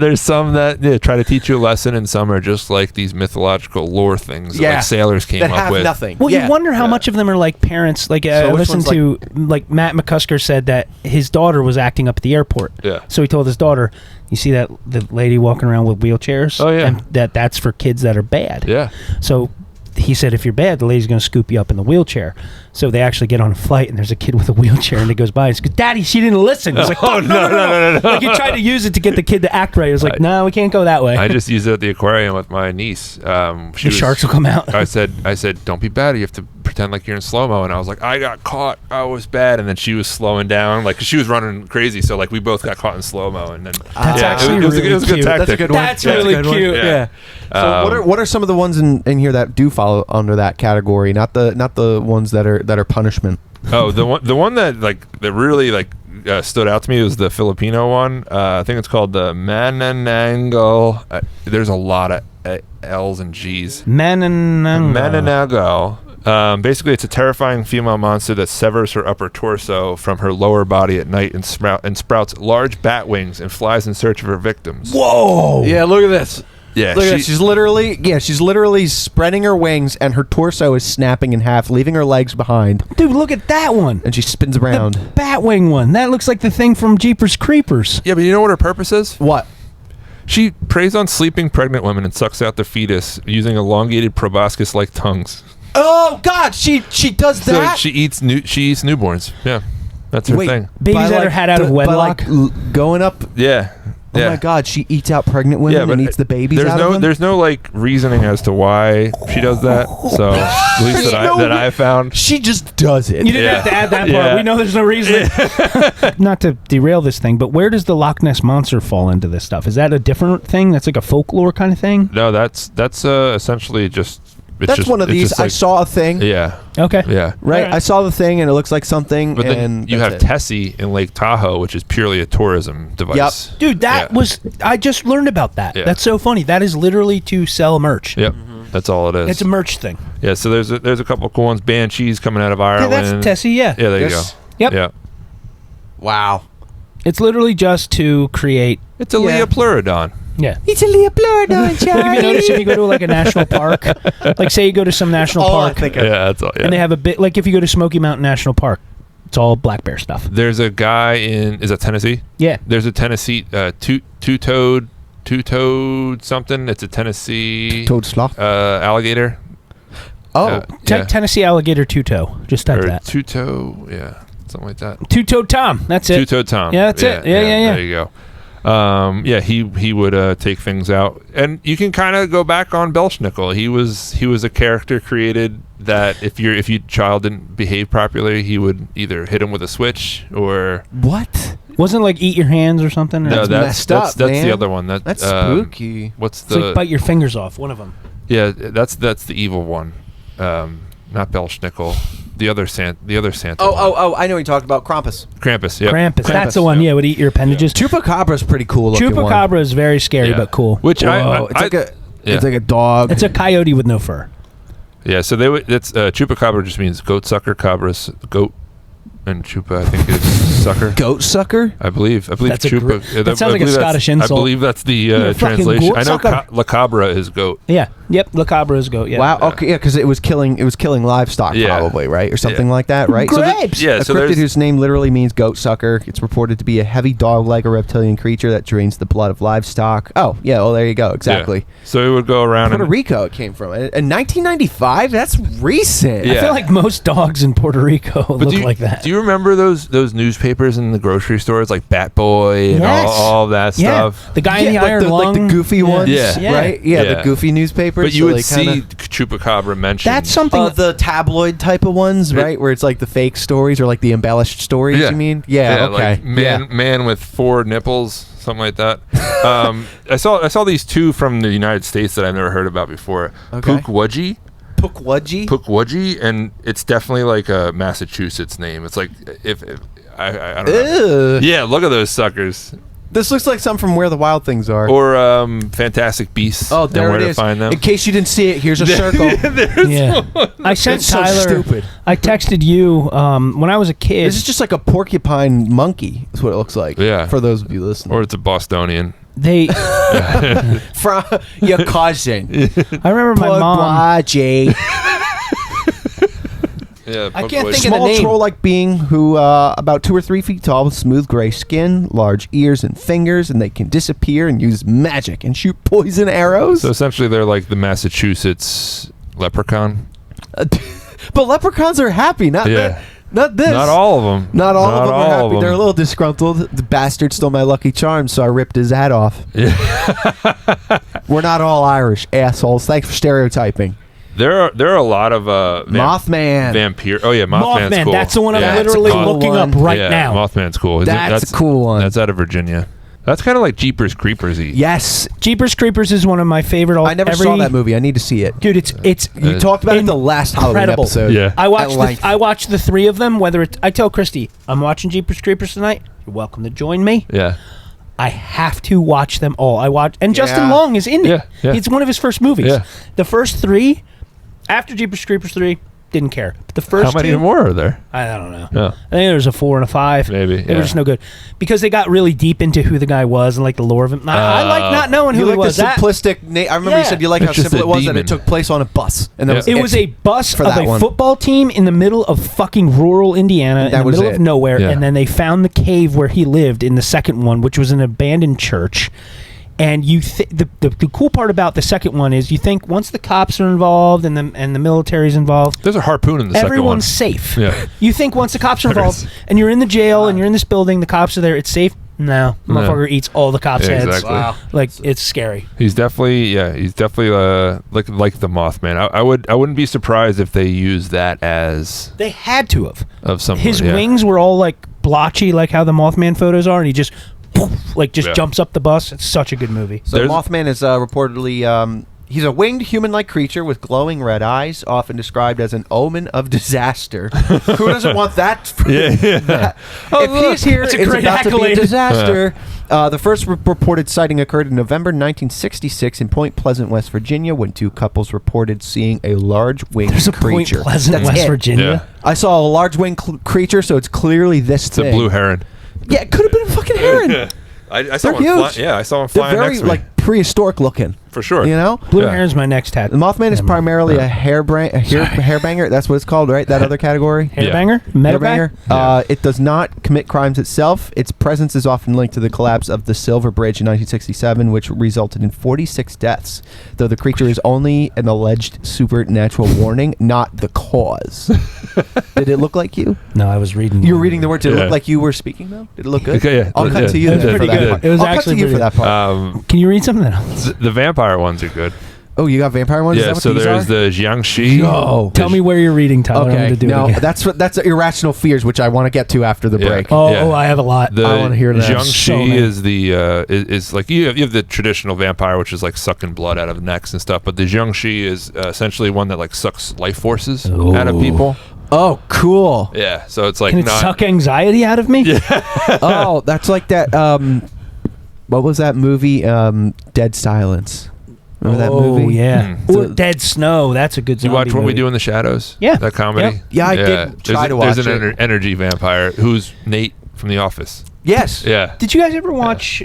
that try to teach you a lesson, and some are just like these mythological lore things that like sailors came that up have with. nothing. Well, Yeah. you wonder how much of them are like parents. Like, I which listened one's to, like, Matt McCusker said that his daughter was acting up at the airport. Yeah. So he told his daughter, you see the lady walking around with wheelchairs? Oh, yeah. And that's for kids that are bad. Yeah. So he said, if you're bad, the lady's going to scoop you up in the wheelchair. So they actually get on a flight, and there's a kid with a wheelchair, and he goes by and goes, Daddy, she didn't listen. He's like, oh, no. Like, he tried to use it to get the kid to act right. He was like, no, we can't go that way. I just used it at the aquarium with my niece. The sharks will come out. I said, don't be bad. You have to pretend like you're in slow mo. And I was like, I got caught. I was bad. And then she was slowing down, like 'cause she was running crazy. So like we both got caught in slow mo. And then That's actually it was a really good cute. tactic. That's a good one. That's Yeah, really a good one. cute. Yeah. So what are some of the ones in here that do follow under that category? Not the ones that are punishment. Oh, the one that really stood out to me was the Filipino one. I think it's called the Manananggal. There's a lot of L's and G's. Manananggal. Basically, it's a terrifying female monster that severs her upper torso from her lower body at night and sprouts large bat wings and flies in search of her victims. Whoa. Yeah, look at this. Yeah, Look at that. She's literally spreading her wings, and her torso is snapping in half, leaving her legs behind, Dude, look at that one. and she spins around. The Batwing one. That looks like the thing from Jeepers Creepers. Yeah, but you know what her purpose is? What? She preys on sleeping pregnant women and sucks out the fetus using elongated proboscis-like tongues. Oh God, she does So that. she eats newborns. Yeah, that's her thing. Babies that are had out of wedlock. Going up. Yeah. Oh yeah. my God, she eats out pregnant women and eats the babies there's out no of them. there's no like reasoning as to why she does that. So at least that I found. She just does it. You didn't have to add that part. Yeah. We know there's no reason. Not to derail this thing, but where does the Loch Ness Monster fall into this stuff? Is that a different thing? That's like a folklore kind of thing? No, that's essentially just. That's one of these. I saw a thing. Yeah. Okay. Yeah. Right. Alright. I saw the thing, and it looks like something. But then and you that's have it. Tessie in Lake Tahoe, which is purely a tourism device. Dude, that Yeah. was... I just learned about that. Yeah. That's so funny. That is literally to sell merch. Yep. That's all it is. It's a merch thing. Yeah. So there's a couple of cool ones. Banshees coming out of Yeah, Ireland. that's Tessie, yeah. Yeah. There Yes. you Yep. go. Yeah. Wow. It's literally just to create... It's a Leopleurodon. Yeah. It's a Leopleurodon, Like if you notice, if you go to like a national park, like say you go to some national park, Yeah. That's all. Yeah. and they have a bit... Like if you go to Smoky Mountain National Park, it's all black bear stuff. There's a guy is that Tennessee? Yeah. There's a Tennessee two-toed two-toed something. It's a Tennessee Toad sloth. alligator. Oh, Yeah. Tennessee alligator two-toe. Just type Or that. two-toe, yeah, something like that. Two-toed Tom. That's it. Two-toed Tom. Yeah, that's it. Yeah. There you go. He would take things out, and you can kind of go back on Belschnickel. He was a character created that if your child didn't behave properly, he would either hit him with a switch or what? Wasn't it like eat your hands or something? no, messed up, that's man. the other one. That's spooky. What's It's like bite your fingers off. One of them. Yeah, that's the evil one. Not Belschnickel. The other Santa. one. Oh! I know what you talked about. Krampus. Krampus. Yeah. Krampus. That's the one. Yeah, would eat your appendages. Chupacabra's pretty cool looking one. Chupacabra is very scary but cool. Which Whoa, it's like a dog. It's a coyote with no fur. Yeah, so that's chupacabra just means goat sucker. Cabra's goat, and chupa I think is sucker. Goat sucker. I believe That's chupa. that sounds like a Scottish insult. I believe that's the You're a fucking translation. goat I know sucker. la cabra is goat. Yeah. Yep. La Cabra is goat. Yeah. Wow. Okay. Yeah, because it was killing livestock, Yeah. probably, right, or something like that, right? Grapes. Yeah, A so cryptid there's whose name literally means goat sucker. It's reported to be a heavy dog-like or reptilian creature that drains the blood of livestock. Oh, yeah. Well, there you go. Exactly. yeah. So it would go around Puerto and Rico it came from. In 1995? That's recent. Yeah. I feel like most dogs in Puerto Rico look like that. Do you remember those newspapers in the grocery stores like Bat Boy and Yes. all that Yeah. stuff? The guy in the like iron lung. like the goofy ones, Yeah. right? Yeah, Yeah. the goofy newspapers. But you so would they see kinda- chupacabra mentioned. That's something. the tabloid type of ones, right? Where it's like the fake stories or like the embellished stories. Yeah. You mean? Yeah. Okay. Like man with 4 nipples, something like that. I saw these two from the United States that I've never heard about before. Okay. Pukwudgie, Pukwudgie. and it's definitely like a Massachusetts name. It's like if I don't know. Ew. Yeah, look at those suckers. This looks like some from Where the Wild Things Are. Or Fantastic Beasts. Oh, and there where it to is. find them. In case you didn't see it, here's a circle. Yeah. I sent It's so Tyler. stupid. I texted you when I was a kid. This is just like a porcupine monkey. That's what it looks like. Yeah. For those of you listening. Or it's a Bostonian. They. From your cousin. I remember my mom. Pukwudgie. Yeah, I can't Pukwudgie. think of the Small name. name. Troll-like being who about 2 or 3 feet tall with smooth gray skin, large ears and fingers, and they can disappear and use magic and shoot poison arrows. So essentially, they're like the Massachusetts leprechaun. But leprechauns are happy, not Yeah. not this. Not all of them. Not all of them are happy. them. They're a little disgruntled. The bastard stole my Lucky Charm, so I ripped his hat off. We're not all Irish assholes. Thanks for stereotyping. There are a lot of Mothman. vampire. Oh yeah, Mothman's Mothman. cool. That's the one I'm Yeah. literally That's a cool looking one. up right Yeah, now. Mothman's cool. That's a cool one. That's out of Virginia. That's kind of like Jeepers Creepers-y. Yes. Jeepers Creepers is one of my favorite. I never saw that movie. I need to see it. Dude, it's You talked about it in the last Halloween incredible. episode. Yeah. I watched At length. I watched the 3 of them. Whether it's I tell Christy I'm watching Jeepers Creepers tonight. You're welcome to join me. Yeah. I have to watch them all. And Justin Yeah. Long is in it. Yeah, yeah. It's one of his first movies. Yeah. The first 3, after Jeepers Creepers 3, didn't care. But the first How many 2, more are there? I don't know. Yeah. I think there's a 4 and a 5. Maybe, They yeah. were just no good because they got really deep into who the guy was and like the lore of him. I like not knowing You who he like was. the That- simplistic. I remember you Yeah. said you like how It's just simple a it was that demon. it took place on a bus, and that Yeah. was It was a bus for of that a one. football team in the middle of fucking rural Indiana, in That the was middle it. of nowhere, Yeah. and then they found the cave where he lived in the second one, which was an abandoned church. And the cool part about the second one is you think once the cops are involved and the military's involved, There's a harpoon in the second one. everyone's safe. Yeah. You think once the cops are There involved is. and you're in the jail and you're in this building, the cops are there, it's safe. No, motherfucker eats all the cops' Yeah, heads. exactly. Wow. Like it's scary. He's definitely like the Mothman. I wouldn't be surprised if they use that as They had to have. of some His yeah. wings were all like blotchy, like how the Mothman photos are, and he just poof, Yeah. jumps up the bus. It's such a good movie. So There's- Mothman is reportedly he's a winged human-like creature with glowing red eyes, often described as an omen of disaster. Who doesn't want that? Yeah. If he's here, That's a it's great about to be a accolade. disaster. The first reported sighting occurred in November 1966 in Point Pleasant, West Virginia, when 2 couples reported seeing a large winged There's a creature. Point Pleasant, That's West it. Virginia. Yeah. I saw a large winged creature, so it's clearly this It's a thing. blue heron. Yeah, it could have been a fucking heron. I saw They're one huge. Yeah, I saw one They're flying very next to me. like prehistoric looking. For sure. You know? Blue Yeah. hair is my next tattoo. The Mothman is primarily a hairbanger. That's what it's called, right? That other category? Hairbanger? Metal guy? Hairbanger. Yeah. It does not commit crimes itself. Its presence is often linked to the collapse of the Silver Bridge in 1967, which resulted in 46 deaths, though the creature is only an alleged supernatural warning, not the cause. Did it look like you? No, I was reading. You were reading the word. Did it Yeah. look like you were speaking, though? Did it look good? Okay, yeah. I'll cut Yeah. to you It then was for pretty that good. part. It was I'll cut actually to you for pretty that part. Can you read something else? The vampire ones are good. Oh, you got vampire ones? Is Yeah, that what so these there's are? the Jiangxi. Yo. Tell me where you're reading, Tyler. I'm Okay, going to do no, it again. that's irrational fears, which I want to get to after the Yeah. break. Oh, Yeah. I have a lot. The I wanna hear that. Jiangxi So many. is the is like you have the traditional vampire, which is like sucking blood out of necks and stuff. But the Jiangxi is essentially one that like sucks life forces out of people. Oh, cool. Yeah, so it's like Can it not. suck anxiety out of me? Oh, that's like that. What was that movie? Dead Silence. Remember that Oh, movie? yeah. Mm. Or Dead Snow. That's a good Do you zombie watch What We movie. Do in the Shadows? Yeah. That comedy? Yep. Yeah, I did try to watch There's an it. energy vampire who's Nate from The Office. Yes. Yeah. Did you guys ever watch?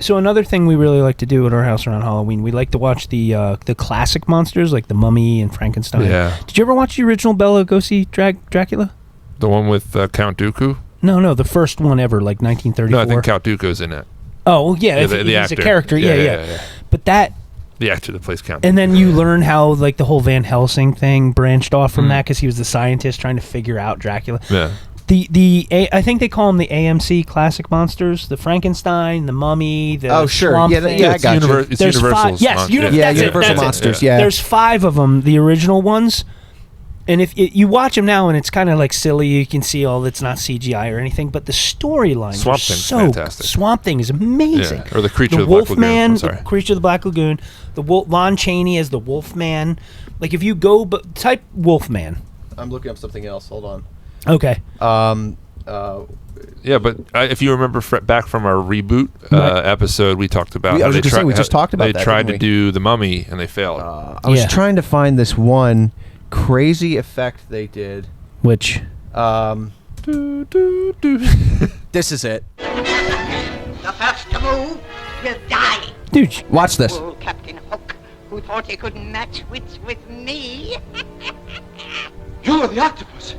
So another thing we really like to do at our house around Halloween, we like to watch the classic monsters like the Mummy and Frankenstein. Yeah. Did you ever watch the original Bela Lugosi Dracula? The one with Count Dooku? No, the first one ever, like 1934. No, I think Count Dooku's in it. Oh, well, yeah, if the he's actor. a character. Yeah. But that, The actor that plays Count. and then you learn how like the whole Van Helsing thing branched off from that because he was the scientist trying to figure out Dracula. Yeah. I think they call them the AMC classic monsters: the Frankenstein, the Mummy, the Oh, sure. Swamp Yeah, Thing. yeah, I got you. It's There's Universal's five. Yes, monster. uni- Yeah, that's it, Universal that's it. Monsters. Yeah. Yeah. There's 5 of them, the original ones. And if you watch them now, and it's kind of like silly, you can see it's not CGI or anything, but the storylines Swamp are Thing's so fantastic. Swamp Thing is amazing. Yeah, or the Creature the of the Black Lagoon. Wolfman, I'm sorry. the Creature of the Black Lagoon, the Lon Chaney as the Wolfman. Like if you go type Wolfman. I'm looking up something else. Hold on. Okay. Yeah, but if you remember back from our reboot episode, we talked about I how was they just saying, we just talked about they that, tried to didn't we? do the Mummy and they failed. I was Yeah. trying to find this one crazy effect they did. Which? This is it. The first to move will die. Dude, Watch this. Poor Captain Hook, who thought he could match wits with me. You're the octopus.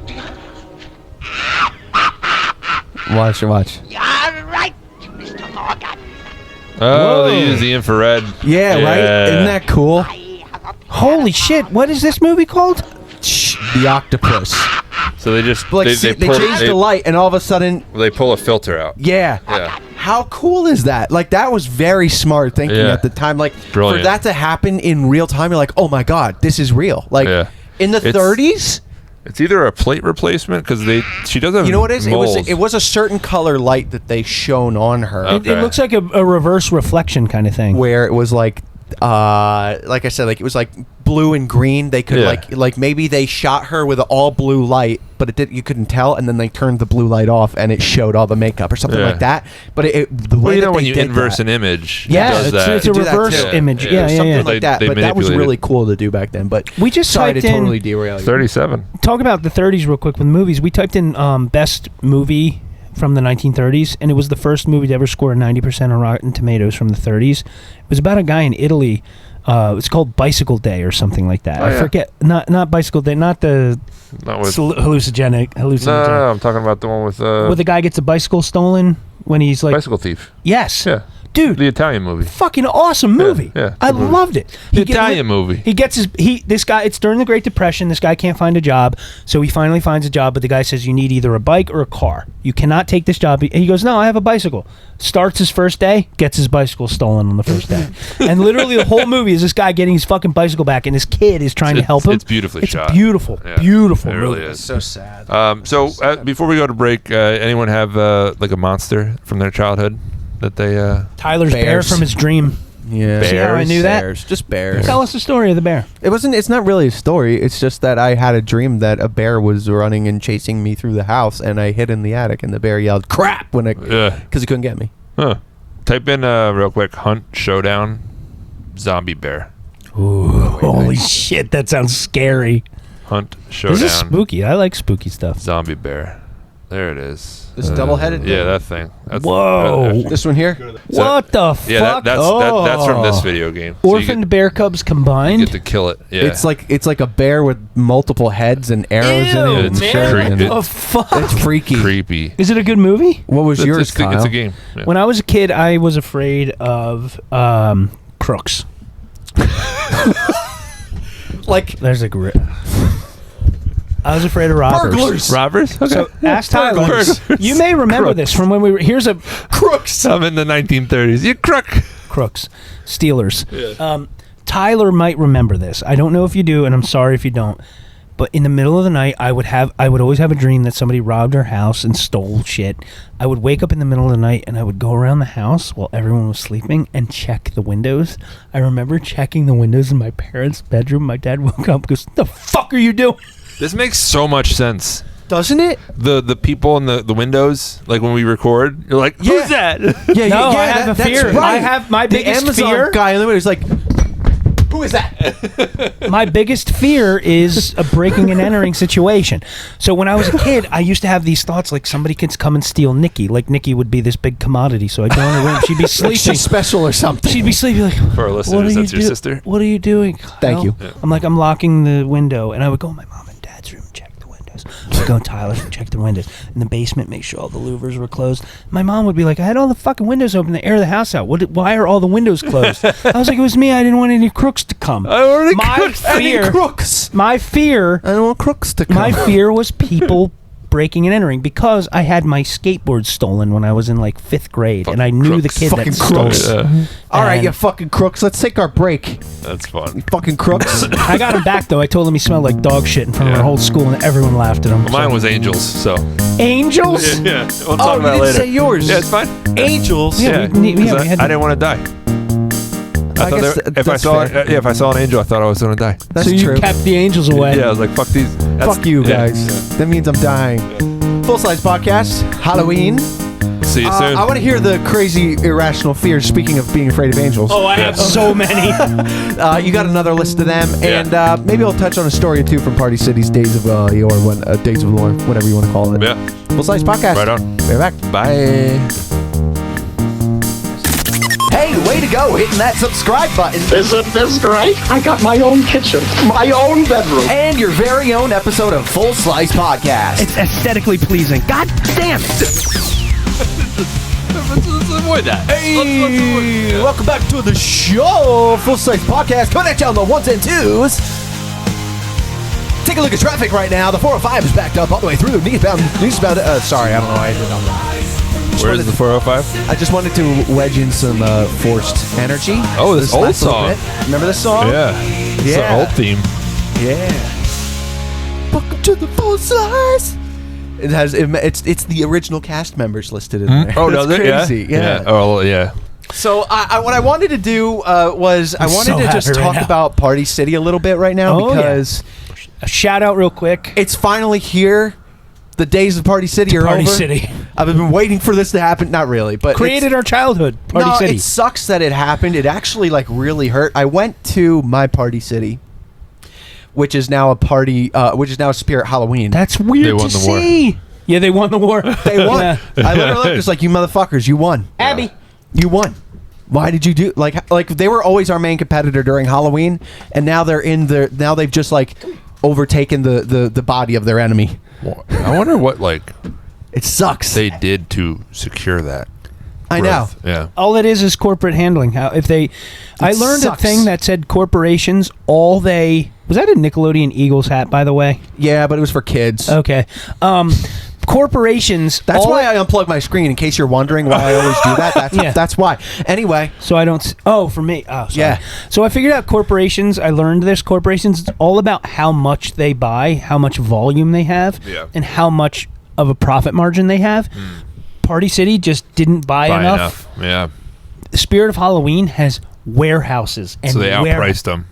Watch. You're right, Mr. Morgan. Oh, they Whoa. use the infrared. Yeah, right? Isn't that cool? I have a holy shit! What is this movie called? The octopus. So they just Like, they pull, changed the light, and all of a sudden, they pull a filter out. yeah. Yeah. How cool is that? Like, that was very smart thinking Yeah. at the time. Like, Brilliant. for that to happen in real time, you're like, oh my God, this is real. Like, Yeah. in the It's- 30s, It's either a plate replacement because she doesn't. you know what it is? moles. It was a certain color light that they shone on her. Oh. It Okay. looks like a reverse reflection kind of thing. Where it was like I said, like it was like blue and green. They could Yeah. like maybe they shot her with an all blue light, but you couldn't tell, and then they turned the blue light off, and it showed all the makake or something Yeah. like that. But the way Well, you that know when they you did inverse that, an image, it Yeah, does it's that. a do that reverse too. image. Yeah, Yeah, something yeah. like that. They But that was manipulated really it. cool to do back then. But We just sorry to typed in- totally derail you. 37. Talk about the 30s real quick with movies. We typed in best movie from the 1930s, and it was the first movie to ever score 90% on Rotten Tomatoes from the 30s. It was about a guy in Italy. It's called Bicycle Day or something like that. Oh, I yeah. forget. Not Bicycle Day. Not the Not with. hallucinogenic. No, I'm talking about the one with Where the guy gets a bicycle stolen when he's like, Bicycle Thief. yes, Yeah, dude, the Italian movie. fucking awesome movie. yeah, I good movie. loved it. The Italian movie. He gets this guy. It's during the Great Depression. This guy can't find a job, so he finally finds a job. But the guy says you need either a bike or a car. You cannot take this job. He goes, no, I have a bicycle. Starts his first day, gets his bicycle stolen on the first day, and literally the whole movie is this guy getting his fucking bicycle back, and his kid is trying to help him. It's beautifully shot. It's beautiful, Yeah, beautiful it really movie. is. so sad. Before we go to break, anyone have like a monster from their childhood that they? Tyler's bear Bears. from his dream. Yeah, See how I knew that? Bears. Just bears. Tell us the story of the bear. It's not really a story. It's just that I had a dream that a bear was running and chasing me through the house, and I hid in the attic, and the bear yelled "crap" because he couldn't get me. Huh. Type in real quick Hunt Showdown Zombie Bear. Holy shit, that sounds scary. Hunt Showdown This is spooky. I like spooky stuff. Zombie Bear. There it is. This double-headed Yeah, thing? that thing. That's, Whoa. This one here? What the fuck? Yeah, that's from this video game. So Orphaned bear cubs combined. you get to kill it. Yeah. It's like a bear with multiple heads and arrows in Ew, it. And man. shit, Creepy. and Oh fuck! it's freaky. creepy. Is it a good movie? What was yours, it's Kyle? a game. Yeah. When I was a kid, I was afraid of crooks. Like There's a grip. I was afraid of robbers. burglars. Robbers? Okay. So ask Tyler. Burglars. You may remember Crooks. this from when we were. Here's a Crooks. I'm in the 1930s. You crook. crooks, stealers. Tyler might remember this. I don't know if you do, and I'm sorry if you don't. But in the middle of the night, I would always have a dream that somebody robbed our house and stole shit. I would wake up in the middle of the night and I would go around the house while everyone was sleeping and check the windows. I remember checking the windows in my parents' bedroom. My dad woke up and goes, "The fuck are you doing?" This makes so much sense. Doesn't it? The people in the windows, like when we record, you're like, who's that? Yeah, No, I have a that's fear. right. I have my the biggest Amazon fear. guy in the window is like, who is that? My biggest fear is a breaking and entering situation. So when I was a kid, I used to have these thoughts like somebody could come and steal Nikki. Like Nikki would be this big commodity. So I'd go in her room. She'd be Like sleeping. she's special or something. She'd be sleeping like, For our "What listeners, are that's you your sister. What are you doing?" Thank you. Yeah. I'm like, I'm locking the window. And I would go in my mom and dad's room and check the windows. I'd go in Tyler's and check the windows. In the basement, make sure all the louvers were closed. My mom would be like, "I had all the fucking windows open to air the house out. Why are all the windows closed?" I was like, "It was me. I didn't want any crooks to come." I already My cooked Any fear, crooks? my fear, I don't want crooks to come. my fear was people breaking and entering because I had my skateboard stolen when I was in like 5th grade, and I knew the crooks. kid Fucking that stole crooks. it. All right, And- you fucking crooks. Let's take our break. That's fun. Fucking crooks. I got him back though. I told him he smelled like dog shit in front of Yeah. our whole school, and everyone laughed at him. Well, mine was angels, so. Angels. Yeah, we'll Oh, talk you about it didn't later. say yours. Yeah, it's fine. Angels. Yeah, we 'cause had I to- didn't want to die. I thought guess if I that's saw fair. if I saw an angel, I thought I was gonna die. That's So you true. kept the angels away. Yeah, I was like, fuck these. Fuck you yeah, guys. That means I'm dying. Full Size Podcast, Halloween. yeah. See you soon. I want to hear the crazy irrational fears. Speaking of being afraid of angels, Oh, I have so many. you got another list of them, Yeah. and maybe I'll touch on a story or two from Party City's Days of Days of Lore, whatever you want to call it. Yeah. Full Size Podcast. Right on. We're back. Bye. Hey, way to go, hitting that subscribe button. Isn't this great? I got my own kitchen, my own bedroom. And your very own episode of Full Slice Podcast. It's aesthetically pleasing. God damn it. Let's avoid that. Hey, welcome back to the show. Full Size Podcast, coming at you on the ones and twos. Take a look at traffic right now. The 405 is backed up all the way through. Eastbound. Sorry, I don't know why I did on that. Where's the 405? I just wanted to wedge in some forced energy. Oh, this old last little song. bit. Remember this song? Yeah. It's Yeah. an old theme. Yeah. Welcome to the Full Slice. It has it's the original cast members listed in there. Oh, It's does it? crazy. Yeah. Oh, yeah. So what I wanted to do was I I'm wanted so to just happy right talk now. about Party City a little bit right now Oh, yeah. because A shout out real quick. it's finally here. The days of Party City are Party over. City. I've been waiting for this to happen. Not really, but Created our childhood. Party no, City. it sucks that it happened. It actually really hurt. I went to my Party City, which is now a Spirit Halloween. That's weird They won to the war. see. Yeah, they won the war. They won. Yeah. I literally was like, "You motherfuckers, you won. Abby. You won. Why did you do like they were always our main competitor during Halloween, and now now they've just overtaken the body of their enemy. I wonder what It sucks. they did to secure that. I know. growth. Yeah. All it is corporate handling. I learned sucks. a thing that said corporations. Was that a Nickelodeon Eagles hat, by the way? Yeah, but it was for kids. Okay. Corporations. That's why I unplug my screen in case you're wondering why I always do that. Yeah. That's why. Anyway, So I don't. For me. Oh, sorry. Yeah. So I figured out corporations. I learned this. Corporations. It's all about how much they buy, how much volume they have, Yeah. and how much of a profit margin they have. Party City just didn't buy enough. Yeah. Spirit of Halloween has warehouses, and So they outpriced them.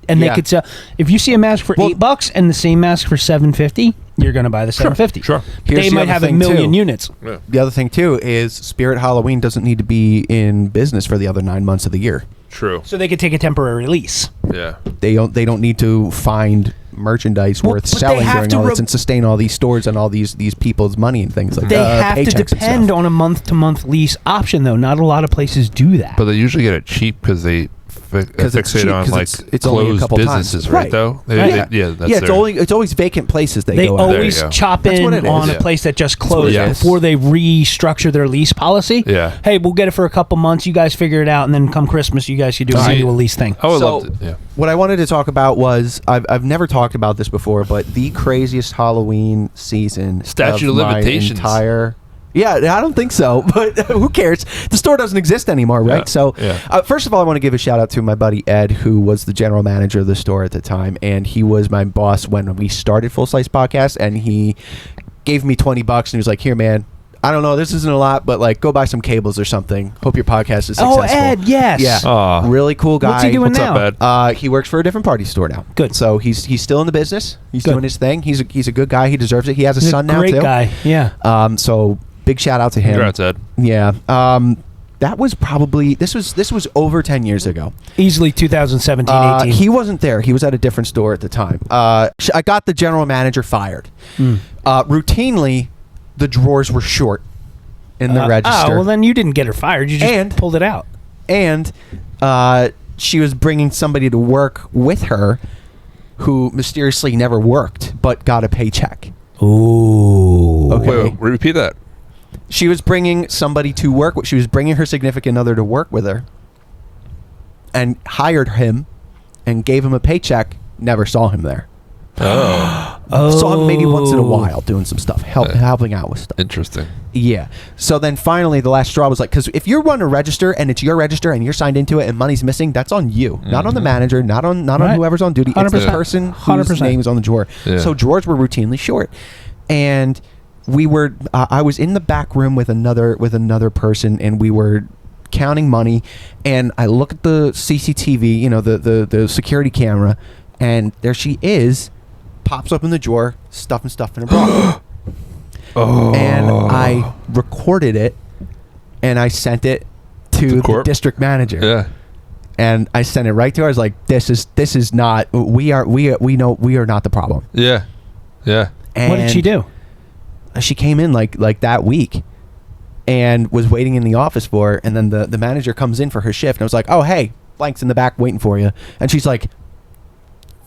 and Yeah. they could sell. If you see a mask for $8 and the same mask for $750, you're going to buy the $750. Sure. Here's They the might other have a thing, million too. units. The other thing too is Spirit Halloween doesn't need to be in business for the other 9 months of the year. True. So they could take a temporary lease. Yeah. They don't need to find merchandise Well, worth but they selling have during to all this and sustain all these stores and all these people's money and things like They that. have to depend on a month-to-month lease option, though. Not a lot of places do that. But they usually get it cheap because they fixate on like it's only a closed couple businesses, times. right? Though, Yeah, that's it's always vacant places they go. always There you go. chop That's what in it on is. a place that just closed it is. before they restructure their lease policy. Yeah. Hey, we'll get it for a couple months. You guys figure it out, and then come Christmas, you guys should do an annual lease thing. I would So- love to. Yeah. What I wanted to talk about was I've never talked about this before, but the craziest Halloween season. Statute of my limitations. Yeah, I don't think so, but who cares? The store doesn't exist anymore, right? Yeah, So, yeah. First of all, I want to give a shout out to my buddy Ed, who was the general manager of the store at the time, and he was my boss when we started Full Slice Podcast, and he gave me $20, and he was like, "Here, man. I don't know, this isn't a lot, but like, go buy some cables or something. Hope your podcast is successful." Oh, Ed, yes. Yeah, Aw. really cool guy. What's he doing What's now? up, Ed? He works for a different party store now. Good. So he's still in the business. He's Good. doing his thing. He's a good guy. He deserves it. He has a He's son now great too. guy. Yeah. So big shout out to him. Congrats, Ed. Yeah. That was probably this was over 10 years ago. Easily 2017, 18. He wasn't there. He was at a different store at the time. I got the general manager fired. Routinely, the drawers were short in the register. Oh, well, then you didn't get her fired. You just pulled it out. And she was bringing somebody to work with her who mysteriously never worked but got a paycheck. Ooh. Okay. Wait, repeat that. She was bringing somebody to work. She was bringing her significant other to work with her and hired him and gave him a paycheck. Never saw him there. Saw him maybe once in a while doing some stuff, helping out with stuff. Interesting. Yeah. So then finally the last straw was like, because if you run a register and it's your register and you're signed into it and money's missing, that's on you, not on the manager, not on Right. whoever's on duty. It's the 100%. person whose 100%. name is on the drawer. Yeah. So drawers were routinely short, and we were. I was in the back room with another person, and we were counting money. And I look at the CCTV, the security camera, and there she is, pops up in the drawer, stuffing stuff in her bra. And I recorded it, and I sent it to the district manager. Yeah. And I sent it right to her. I was like, "This is not. We know we are not the problem." Yeah. Yeah. And What did she do? She came in like that week, and was waiting in the office for her. And then the manager comes in for her shift, and I was like, "Oh, hey, blank's in the back waiting for you." And she's like,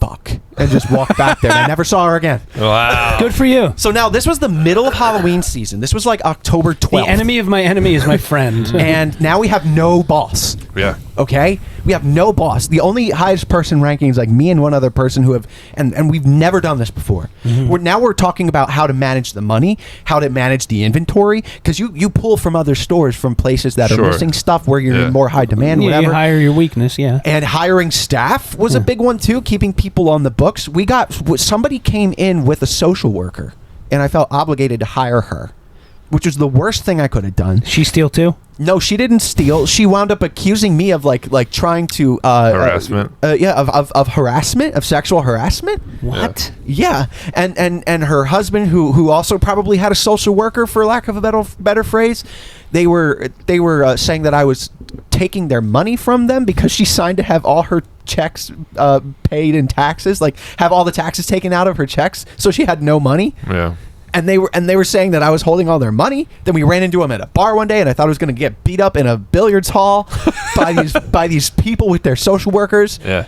"Fuck," and just walked back there. And I never saw her again. Wow. Good for you. So now this was the middle of Halloween season. This was like October 12th. The enemy of my enemy is my friend. And now we have no boss. Yeah. Okay, we have no boss. The only highest person ranking is like me and one other person who have, and we've never done this before. We're talking about how to manage the money, how to manage the inventory, because you pull from other stores, from places that are Sure. missing stuff where you're in more high demand, Yeah, whatever. you hire your weakness, yeah. And hiring staff was a big one too, keeping people on the books. Somebody came in with a social worker, and I felt obligated to hire her, which was the worst thing I could have done. She steal too? No, she didn't steal. She wound up accusing me of like trying to Harassment. of harassment, of sexual harassment. What? Yeah, and her husband, who also probably had a social worker, for lack of a better phrase, they were saying that I was taking their money from them because she signed to have all her checks paid in taxes, like have all the taxes taken out of her checks, so she had no money. Yeah. And they were saying that I was holding all their money. Then we ran into them at a bar one day, and I thought I was going to get beat up in a billiards hall by these people with their social workers. Yeah.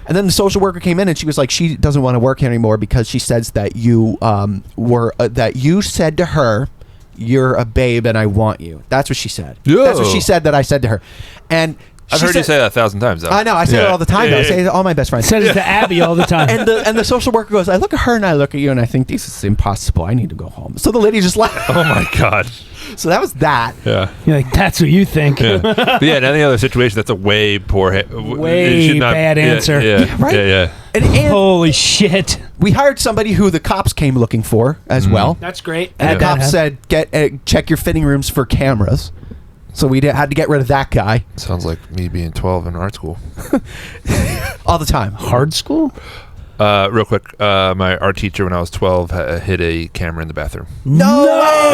And then the social worker came in, and she was like, she doesn't want to work here anymore because she says that you that you said to her, "You're a babe, and I want you." That's what she said. Yo. That's what she said that I said to her. And I've heard you say that 1,000 times, though. I know. I say it all the time. Though. I say it to all my best friends. Said it to Abby all the time. And the social worker goes, I look at her and I look at you and I think, this is impossible. I need to go home. So the lady just left. Oh, my God. So that was that. Yeah. You're like, that's what you think. Yeah. But yeah, in any other situation, that's a way poor... Way bad answer. Yeah. Right? Yeah. And Holy shit. we hired somebody who the cops came looking for as well. That's great. And the cops said, check your fitting rooms for cameras. So we had to get rid of that guy. Sounds like me being 12 in art school. All the time. Hard school? Real quick, my art teacher when I was 12 hid a camera in the bathroom. No!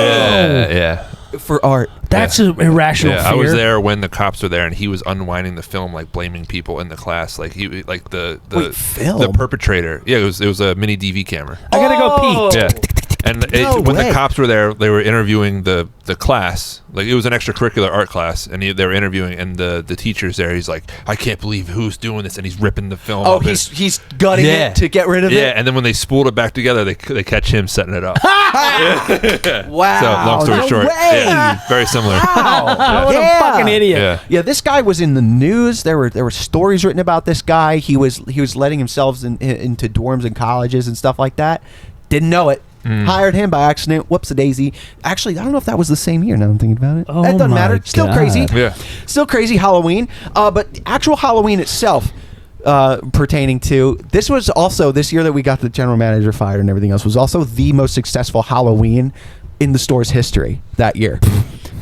Yeah. For art. That's an irrational fear. I was there when the cops were there, and he was unwinding the film, like blaming people in the class, like he, like the film? the perpetrator. Yeah, it was a mini DV camera. I gotta go pee. Yeah. And when the cops were there, they were interviewing the class. Like, it was an extracurricular art class, and they were interviewing, and the teacher's there. He's like, I can't believe who's doing this, and he's ripping the film up. He's gutting it to get rid of it? Yeah, and then when they spooled it back together, they catch him setting it up. Wow. So, long story short. Way. Yeah, very similar. Wow. What a fucking idiot. Yeah, this guy was in the news. There were stories written about this guy. He was letting himself into dorms and colleges and stuff like that. Didn't know it. Hired him by accident. Whoops a daisy. Actually, I don't know if that was the same year. Now I'm thinking about it. Oh, that doesn't my matter. Still God. crazy. Yeah. Still crazy Halloween. But the actual Halloween itself, pertaining to this, was also this year that we got the general manager fired and everything else, was also the most successful Halloween in the store's history that year.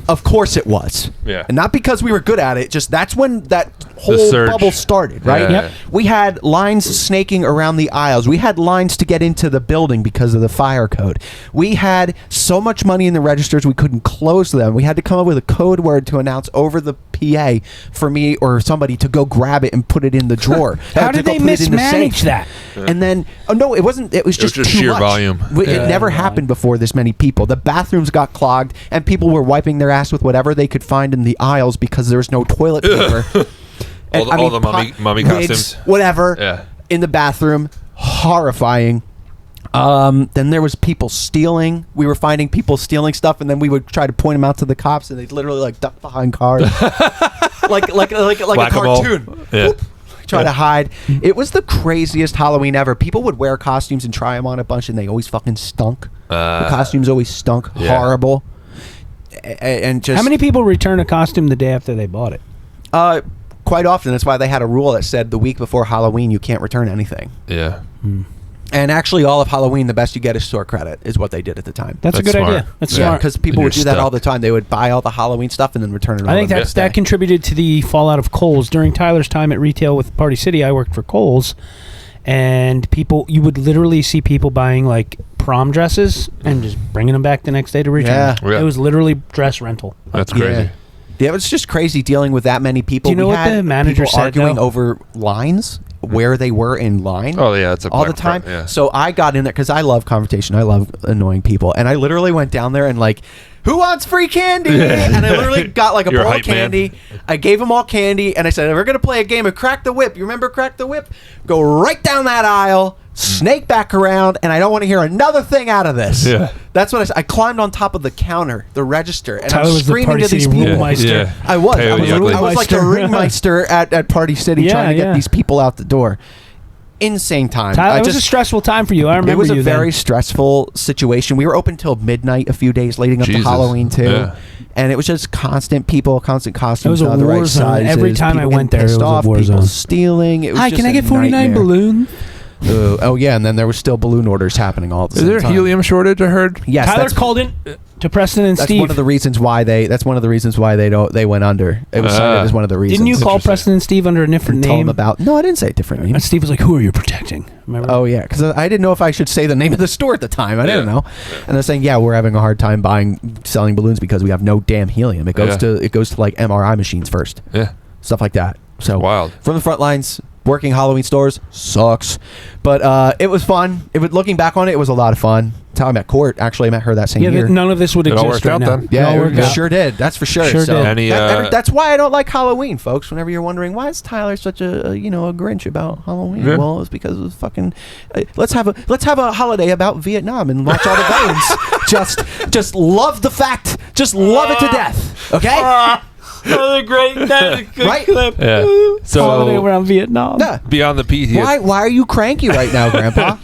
Of course it was. Yeah. And not because we were good at it, just that's when that whole surge. bubble started, right? Yeah. Yep. We had lines snaking around the aisles. We had lines to get into the building because of the fire code. We had so much money in the registers we couldn't close them. We had to come up with a code word to announce over the PA for me or somebody to go grab it and put it in the drawer. How To did go they put it in the mismanage safe. that? And then, no, it wasn't. It was just just too sheer much. volume. It never happened before this many people. The bathrooms got clogged, and people were wiping their ass with whatever they could find in the aisls because there was no toilet paper. And, All the mummy wigs, costumes. whatever, Yeah. in the bathroom. Horrifying. Then there was people stealing. We were finding people stealing stuff, and then we would try to point them out to the cops, and they'd literally like duck behind cars, like a Whack-a-mole. cartoon. Yeah. Whoop. Try to hide. It was the craziest Halloween ever. People would wear costumes and try them on a bunch, and they always fucking stunk. The costumes always stunk. Yeah. Horrible. And just How many people return a costume the day after they bought it? quite often. That's why they had a rule that said the week before Halloween you can't return anything. Yeah. And actually, all of Halloween, the best you get is store credit, is what they did at the time. That's a That's good smart. idea. That's Yeah. smart. Because people And would do you're that all stuck. the time. They would buy all the Halloween stuff and then return it. I all think the that next that day. contributed to the fallout of Kohl's. During Tyler's time at retail with Party City, I worked for Kohl's, and you would literally see people buying like prom dresses and just bringing them back the next day to return. Yeah. It was literally dress rental. That's crazy. Yeah, it was just crazy dealing with that many people. Do you know We what had the manager people said, arguing though? over lines, where they were in line. Oh, yeah, it's a all the black time. part, yeah. So I got in there because I love confrontation. I love annoying people, and I literally went down there and like, who wants free candy? And I literally got like a You're a bowl of hype man. candy. I gave them all candy, and I said, we're gonna play a game of Crack the Whip. You remember Crack the Whip? Go right down that aisle, snake back around, and I don't want to hear another thing out of this. Yeah. That's what I said. I climbed on top of the counter, the register, and Tyler I was was the screaming Party to these City people. Ringmeister. Yeah. I was Coyote I Ugly. was like a ringmeister at Party City Yeah, trying to get yeah. these people out the door. Insane time. Tyler, it was a stressful time for you. I remember it was a you very then. stressful situation. We were open till midnight a few days leading up Jesus. to Halloween too, Yeah. and it was just constant people, constant costumes. It was a not the war right zone. sizes, Every time I people went getting there, it pissed was a off, war people zone. stealing. It was Hi, just can I a get 49 nightmare. balloons? Oh yeah, and then there was still balloon orders happening all at the Is same there a time. helium shortage? I heard. Yes, Tyler that's, called in to Preston and that's Steve. one of the reasons why they. That's one of the reasons why they went under. It was cited as one of the reasons. Didn't you call Interesting. Preston and Steve under a different and told them name? about? No, I didn't say a different name. And Steve was like, "Who are you protecting?" Remember? Oh yeah, because I didn't know if I should say the name of the store at the time. I didn't know, and they're saying, "Yeah, we're having a hard time selling balloons because we have no damn helium. It goes to like MRI machines first, Yeah. stuff like that." So Wild. from the front lines, working Halloween stores sucks, but it was fun. Looking back on it, it was a lot of fun. That's how I met Court. Actually, I met her that same yeah, year. none of this would It all exist worked right out now. then? Yeah, It all worked it out. sure did. That's for sure. Sure so did. Any, that's why I don't like Halloween, folks. Whenever you're wondering why is Tyler such a Grinch about Halloween, Yeah. well, it's because it was fucking. Let's have a holiday about Vietnam and watch all the veterans. just love the fact. Just love it to death. Okay. That is a good Right? clip. Yeah. Holiday So around Vietnam. Yeah. beyond the PTSD, Why are you cranky right now, Grandpa?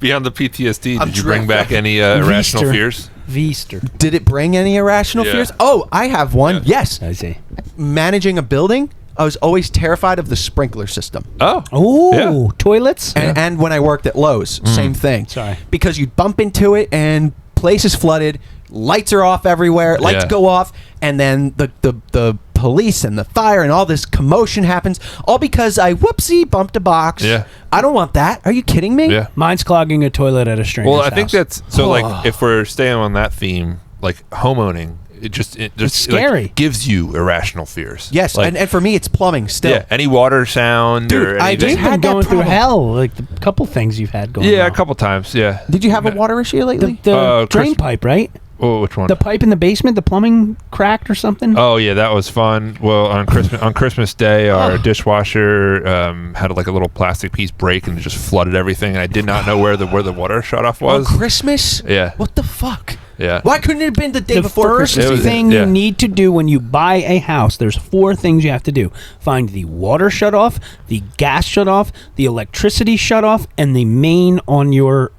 beyond the PTSD, I'm did you bring back driven. any irrational Veester. fears? Veester. Did it bring any irrational Yeah. fears? Oh, I have one. Yeah. Yes. I see. Managing a building, I was always terrified of the sprinkler system. Oh. Oh, Yeah. toilets. And when I worked at Lowe's, same thing. Sorry. Because you'd bump into it and place is flooded, lights are off everywhere, lights Yeah. go off, and then the police and the fire and all this commotion happens, all because I bumped a box. Yeah. I don't want that. Are you kidding me? Yeah. Mine's clogging a toilet at a stranger's Well, I think house. that's so. Like, if we're staying on that theme, like homeowning, It's scary. Like, gives you irrational fears. Yes, Like, and for me, it's plumbing still. yeah, any water sound Dude, or I anything. just You've been had that going through problem. hell, like the couple things you've had going on. Yeah, a couple times. Yeah. Did you have a water issue lately? The drain Chris- pipe, right? Oh, which one? The pipe in the basement, the plumbing cracked or something? Oh yeah, that was fun. Well, on Christmas Day, our dishwasher had like a little plastic piece break and it just flooded everything. And I did not know where the water shut off was. On Christmas? Yeah. What the fuck? Yeah. Why couldn't it have been the day The before first Christmas? thing yeah. you need to do when you buy a house, there's 4 things you have to do. Find the water shut off, the gas shut off, the electricity shut off, and the main on your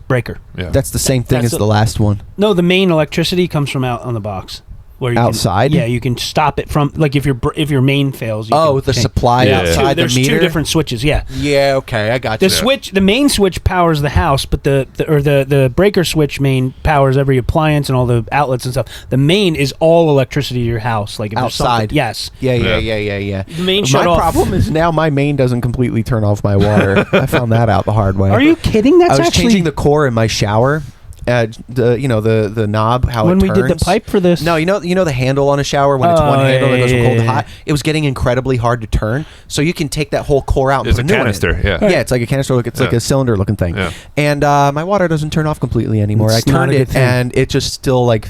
breaker. Yeah. That's the same thing That's as the last one. No, the main electricity comes from out on the box. Where you Outside? Yeah, you can stop it from, like, if your main fails. You Oh, can the change. supply Yeah. outside There's the meter? 2 different switches, yeah. Yeah, okay, I got you. The main switch powers the house, but the breaker switch main powers every appliance and all the outlets and stuff. The main is all electricity to your house, like if there's something- Outside. Yes. Yeah. The main shut My off. problem is now my main doesn't completely turn off my water. I found that out the hard way. Are you kidding? That's I was actually changing the core in my shower. The knob, how when it we turns. did the pipe for this. No, you know the handle on a shower when it's Oh, one handle that yeah, goes from yeah, cold to yeah. hot. It was getting incredibly hard to turn, so you can take that whole core out. It's and a put new one in. canister, yeah. Yeah, it's like a canister. It's like Yeah. a cylinder looking thing. Yeah. And my water doesn't turn off completely anymore. It's I not turned a good it, thing. and it just still like,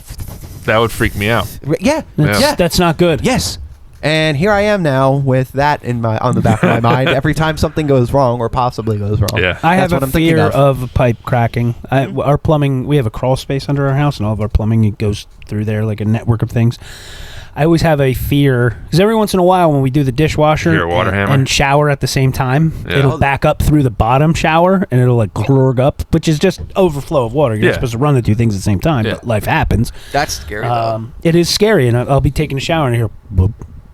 That would freak me out. yeah, That's not good. yes. And here I am now with that on the back of my mind. Every time something goes wrong or possibly goes wrong, Yeah. I that's have what a I'm thinking fear of. of pipe cracking. Our plumbing, we have a crawl space under our house, and all of our plumbing goes through there like a network of things. I always have a fear because every once in a while when we do the dishwasher Hear a water hammer? and shower at the same time, Yeah. it'll back up through the bottom shower and it'll like glorg up, which is just overflow of water. You're Yeah. not supposed to run the 2 things at the same time, Yeah. but life happens. That's scary. It is scary, and I'll be taking a shower and I hear bloop,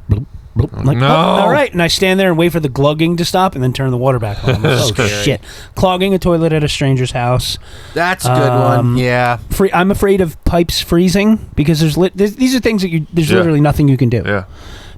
bloop, bloop. I'm like, No. oh, all right, and I stand there and wait for the glugging to stop and then turn the water back on. I'm like, oh shit! Clogging a toilet at a stranger's house. That's a good one. Yeah. I'm afraid of pipes freezing because these are things that there's Yeah. literally nothing you can do. Yeah.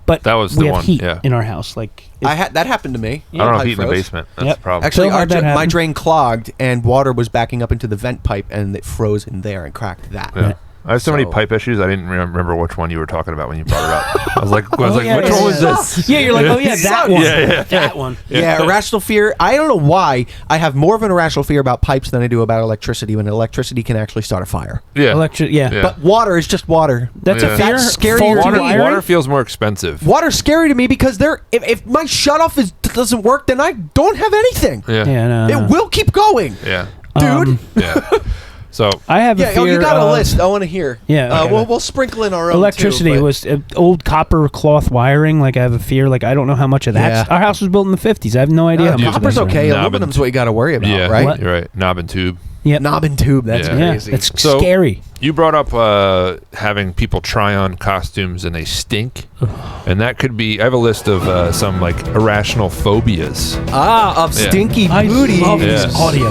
But That was we the have one, heat yeah. in our house. Like That happened to me. I don't have Pipe heat in the froze. basement. That's Yep. the problem. Actually, Phil, how'd that my happen? drain clogged and water was backing up into the vent pipe, and it froze in there and cracked that. Yeah. I have so many So- pipe issues. I didn't remember which one you were talking about when you brought it up. I was like, yeah, which yeah, one was yeah. this? Yeah, you're like, oh yeah, that one. Yeah. That one. Yeah, irrational fear. I don't know why I have more of an irrational fear about pipes than I do about electricity when electricity can actually start a fire. Yeah. Yeah. Yeah. But water is just water. That's Yeah. a fear. That's scary Faulty to me. wiring? Water feels more expensive. Water's scary to me because if my shutoff doesn't work, then I don't have anything. Yeah. Yeah, no, It will keep going, Yeah. dude. Yeah. So I have a Yeah, fear. you got a of list. I want to hear. Yeah, okay. We'll sprinkle in our own electricity. too, but- Was old copper cloth wiring. Like I have a fear. Like I don't know how much of that. Yeah. Our house was built in the 50s. I have no idea. how much of Copper's that- okay. Knob and- Aluminum's what you got to worry about, yeah, right? What? you're right. Knob and tube. Yep. Knob and tube. That's Yeah. Yeah, crazy. it's So- scary. You brought up having people try on costumes and they stink, and that could be. I have a list of some like irrational phobias. Of Yeah. stinky I booty. love Yeah. this audio.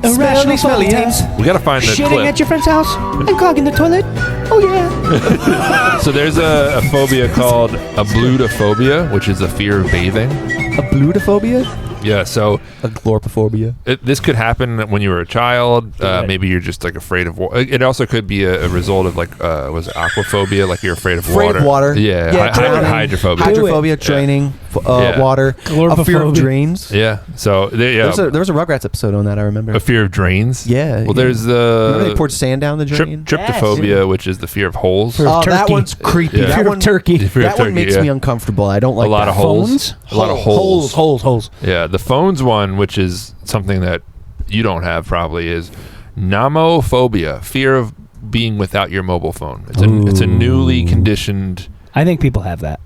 Smelly, smelly phobias. We got to find the Shitting clip. at your friend's house and clogging the toilet. Oh yeah. So there's a phobia called ablutophobia, which is a fear of bathing. A blutophobia? Yeah, so A glorpophobia. this could happen when you were a child. Maybe you're just like afraid of water. It also could be a result of like was it aquaphobia, like you're afraid of Afraid water. of water. Yeah, drowning. hydrophobia. Hydrophobia, it. training, Yeah. water, a fear of Glorpophobia. drains. Yeah, so There was a Rugrats episode on that, I remember. a fear of drains. Yeah, Well, yeah. there's Remember they the poured sand down the drain? tryptophobia, which is the fear of holes. Oh, that turkey. one's creepy. Yeah. That Fear one, of turkey. Fear of that one turkey, makes yeah. me uncomfortable. I don't like a lot that. of holes. Phones? A lot of holes. Holes. Yeah, the phones one, which is something that you don't have probably, is nomophobia, fear of being without your mobile phone. It's a newly conditioned, I think people have that.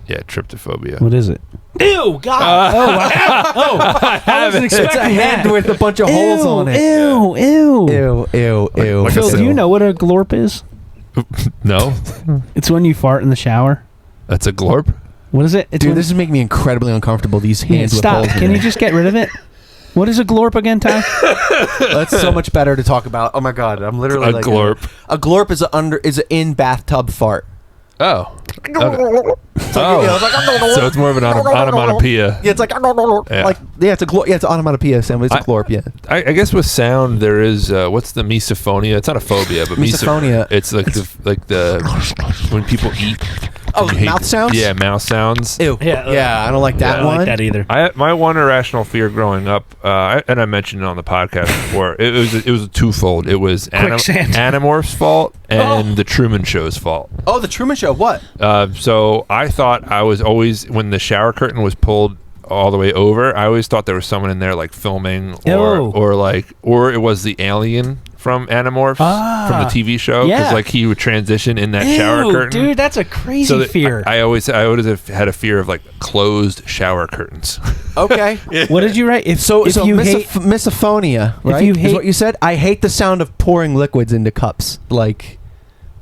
tryptophobia. What is it? Ew, God. I wasn't It's a expecting head that. with a bunch of holes on it. Ew. Ew. Like a Phil, do you know what a glorp is? No, It's when you fart in the shower. that's a glorp. What is it? It's Dude, when, this is making me incredibly uncomfortable. These Yeah, hands with stop. holes in Can you them. just get rid of it? What is a glorp again, Ty? That's so much better to talk about. Oh my god, I'm literally A like glorp. A glorp is a in bathtub fart. Oh. Okay. So it's more of an onomatopoeia. Yeah, it's like it's onomatopoeia, Sam. It's a glorp, yeah. I guess with sound there is what's the misophonia? It's not a phobia, but Misophonia. It's like the when people eat. Oh, mouth sounds? Yeah, mouth sounds. Ew. Yeah, I don't like that I don't one. like that either. My one irrational fear growing up, and I mentioned it on the podcast before. It was a twofold. It was Quicksand. Animorphs' fault and the Truman Show's fault. Oh, the Truman Show. What? So I thought I was always, when the shower curtain was pulled all the way over, I always thought there was someone in there like filming, or it was the alien from Animorphs from the TV show, because like he would transition in that shower curtain. Dude, that's a crazy fear. I always have had a fear of like closed shower curtains. Okay. What did you write? If you hate misophonia, right? Is what you said. I hate the sound of pouring liquids into cups. Like,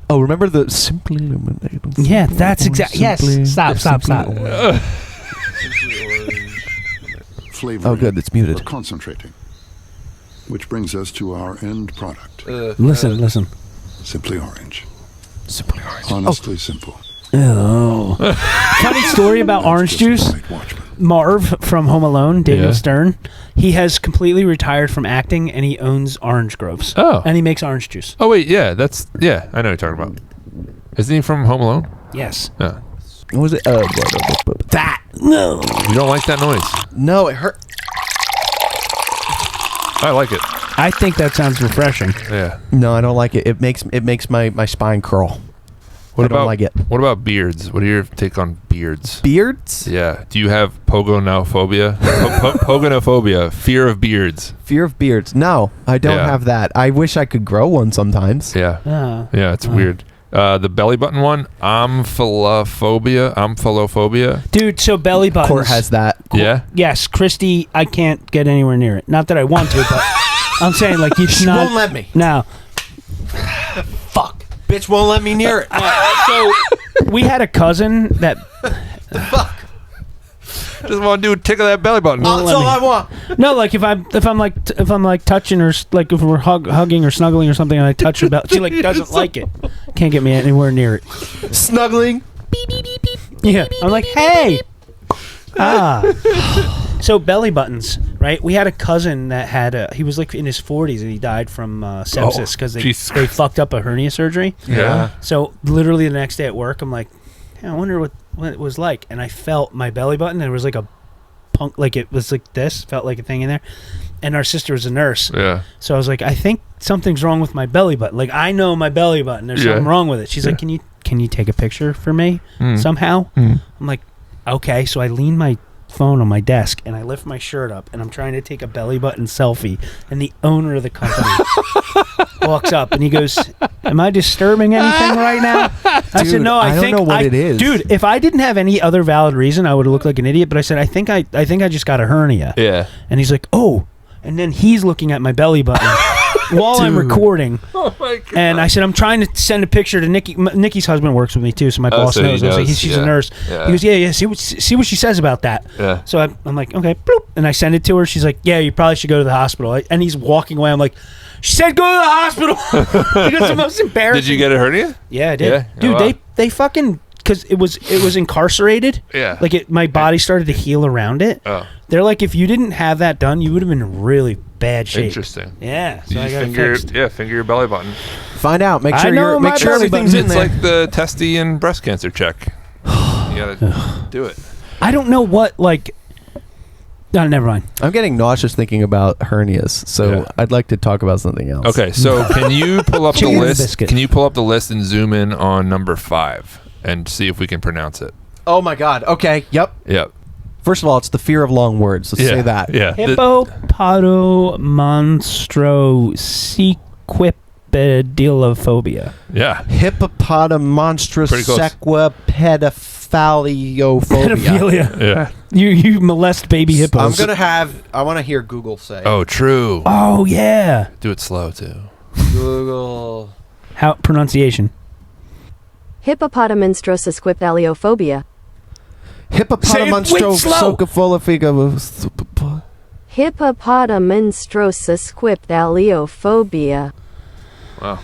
oh, remember the simply illuminated? Yeah, that's exactly. Yes. Stop. Flavoring Oh, good. It's muted. or concentrating. Which brings us to our end product. Listen. Simply orange. Simply orange. Honestly simple. Oh. Funny story about orange juice. Marv from Home Alone, Daniel Stern, he has completely retired from acting and he owns orange groves. Oh. And he makes orange juice. Oh wait, I know what you're talking about. Isn't he from Home Alone? Yes. Yeah. What was it? That. No. You don't like that noise? No, it hurt. I like it. I think that sounds refreshing. Yeah. No, I don't like it. It makes my spine curl. I don't like it. What about beards? What are your take on beards? Beards? Yeah. Do you have pogonophobia? Pogonophobia. Fear of beards. Fear of beards. No, I don't have that. I wish I could grow one sometimes. Yeah. Oh. Yeah, it's weird. The belly button one, amphilophobia. Dude, so belly buttons. Court has that. Yeah. Yes, Christy, I can't get anywhere near it. Not that I want to, but I'm saying like it's She not. won't let me. No. Fuck. Bitch won't let me near it. So we had a cousin that. Fuck. Just want to tickle that belly button. That's all I want. No, like if I'm like touching her, like if we're hugging or snuggling or something, and I touch her belly, she like doesn't like it. Can't get me anywhere near it. Snuggling. Yeah, I'm like, hey. So belly buttons, right? We had a cousin that had he was like in his 40s and he died from sepsis because they fucked up a hernia surgery. Yeah. So literally the next day at work, I'm like, I wonder what it was like, and I felt my belly button. And it was like a punk, like it was like this, felt like a thing in there. And our sister was a nurse. Yeah. So I was like, I think something's wrong with my belly button. Like I know my belly button. There's something wrong with it. She's like, can you take a picture for me somehow? I'm like, okay. So I lean my phone on my desk and I lift my shirt up and I'm trying to take a belly button selfie, and the owner of the company walks up and he goes, am I disturbing anything right now? I said, no, I think don't know what it is. Dude, if I didn't have any other valid reason, I would have looked like an idiot, but I said, I think I just got a hernia. Yeah. And he's like, oh, and then he's looking at my belly button while I'm recording. Oh my God. And I said, I'm trying to send a picture to Nikki. Nikki's husband works with me too, so my boss so he knows. I was like, knows, she's a nurse. Yeah. He goes, yeah. See what she says about that. Yeah. So I'm like, okay, bloop, and I send it to her. She's like, yeah, you probably should go to the hospital. And he's walking away. I'm like, she said go to the hospital. Because the most embarrassing. Did you get a hernia? Yeah, I did. Yeah? Dude, Oh, wow. they fucking, because it was incarcerated. Yeah. Like my body started to heal around it. Oh. They're like, if you didn't have that done, you would have been in really bad shape. Interesting. Yeah. So Did I you got it finger fixed. your belly button. Find out. Make I sure know my belly everything's in It's there. like the testy and breast cancer check. You gotta do it. I don't know what, like... No, never mind. I'm getting nauseous thinking about hernias, so Yeah. I'd like to talk about something else. Okay, so can you pull up the Chicken list? biscuit. Can you pull up the list and zoom in on number 5 and see if we can pronounce it? Oh my God. Okay. Yep. Yep. First of all, it's the fear of long words. Let's say that. Yeah. Hippopotomonstrossequipedalophobia. Yeah. Hippopotomonstrossequipedaliophobia. Pedophilia. Yeah. You molest baby hippos. I want to hear Google say. Oh, true. Oh, yeah. Do it slow too. Google. How pronunciation? Hippopotomonstrossequipedaliophobia. Hippopotomonstrossequipedaliophobia. Hippopotomonstrossequipedaliophobia. Wow.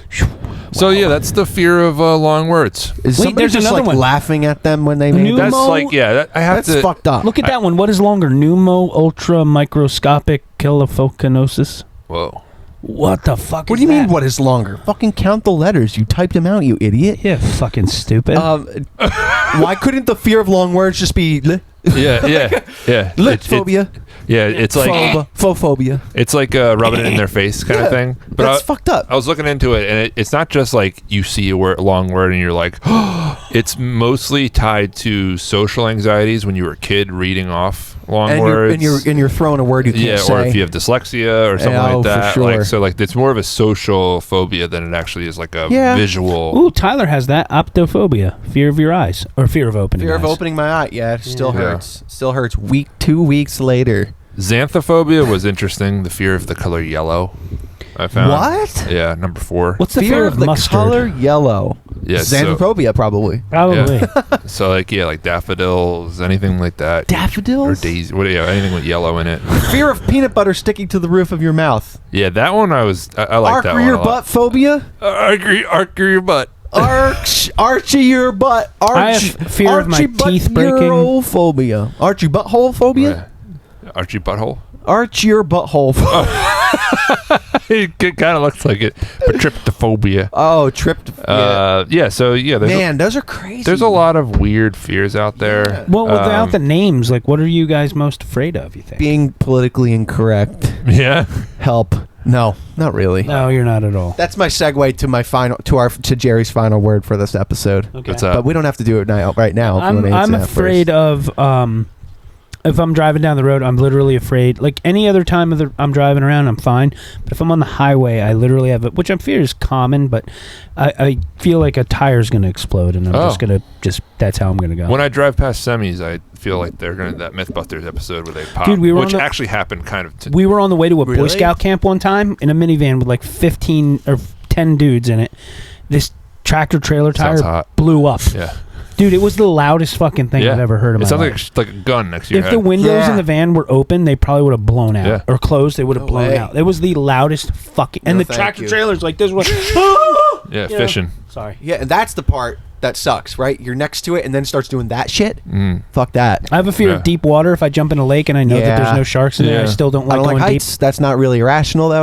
So yeah, that's the fear of long words. Is Wait, somebody there's just another like one. laughing at them when they made That's Pneumo- like I have That's to. fucked up. Look at that one. What is longer? Pneumo ultra microscopic kilophoconosis. Whoa. What the fuck? What is do you mean? that? What is longer? Fucking count the letters. You typed them out, you idiot. Yeah, fucking stupid. Why couldn't the fear of long words just be Yeah. phobia? It's like Phophobia. it's like rubbing it in their face kind of thing. But That's fucked up. I was looking into it, and it's not just like you see a long word and you're like, it's mostly tied to social anxieties when you were a kid reading off long And words. you're throwing a word you can't say. or if you have dyslexia or something Oh, like for that. sure. Like so, like it's more of a social phobia than it actually is like a Yeah. visual. Ooh, Tyler has that optophobia, fear of your eyes, or fear of opening. Fear of eyes. opening my eye. Yeah, it still Yeah. hurts. Still hurts. 2 weeks later. Xanthophobia was interesting. The fear of the color yellow. I found. What? Yeah, number 4. What's the fear of the mustard? color yellow. Yeah, so- Xanthophobia, probably. Probably. So like daffodils, anything like that. Daffodils? Or daisy. Anything with yellow in it. Fear of peanut butter sticking to the roof of your mouth. Yeah, that one I like that Archer one your a lot. butt phobia. Archer your butt. Archie your butt. I have fear of my teeth breaking. Phobia. Archie butthole phobia. Archie butthole. Arch your butthole. It kind of looks like it, but tryptophobia. Oh, tripped. Yeah. So yeah, Man, those are crazy. there's a lot of weird fears out there. Well, without the names, like, what are you guys most afraid of? You think? Being politically incorrect. Yeah. Help. No, not really. No, you're not at all. That's my segue to my final to Jerry's final word for this episode. Okay. What's up? But we don't have to do it right now. If you wanna I'm answer that afraid first. of if I'm driving down the road, I'm literally afraid. Like any other time I'm driving around, I'm fine. But if I'm on the highway, I literally have it, which I'm fear is common. But I feel like a tire's going to explode, and I'm that's how I'm going to go. When I drive past semis, I feel like they're gonna that MythBusters episode where they pop, Dude, which actually happened kind of. We were on the way to a Boy Really? Scout camp one time in a minivan with like 15 or 10 dudes in it. This tractor trailer Sounds tire hot. blew up. Yeah. Dude, it was the loudest fucking thing I've ever heard in It my sounds life. like a gun next to your If head. the windows Yeah. in the van were open, they probably would have blown out. Yeah. Or closed, they would have No blown way. out. It was the loudest fucking... And No, the thank tractor you. trailer's like this was... Yeah, You know? fishing. Sorry. Yeah, and that's the part that sucks, right? You're next to it and then it starts doing that shit. Mm. Fuck that. I have a fear Yeah. of deep water. If I jump in a lake and I know that Yeah. there's no sharks in there, I Yeah. still don't I like don't going like deep. heights. That's not really irrational, though.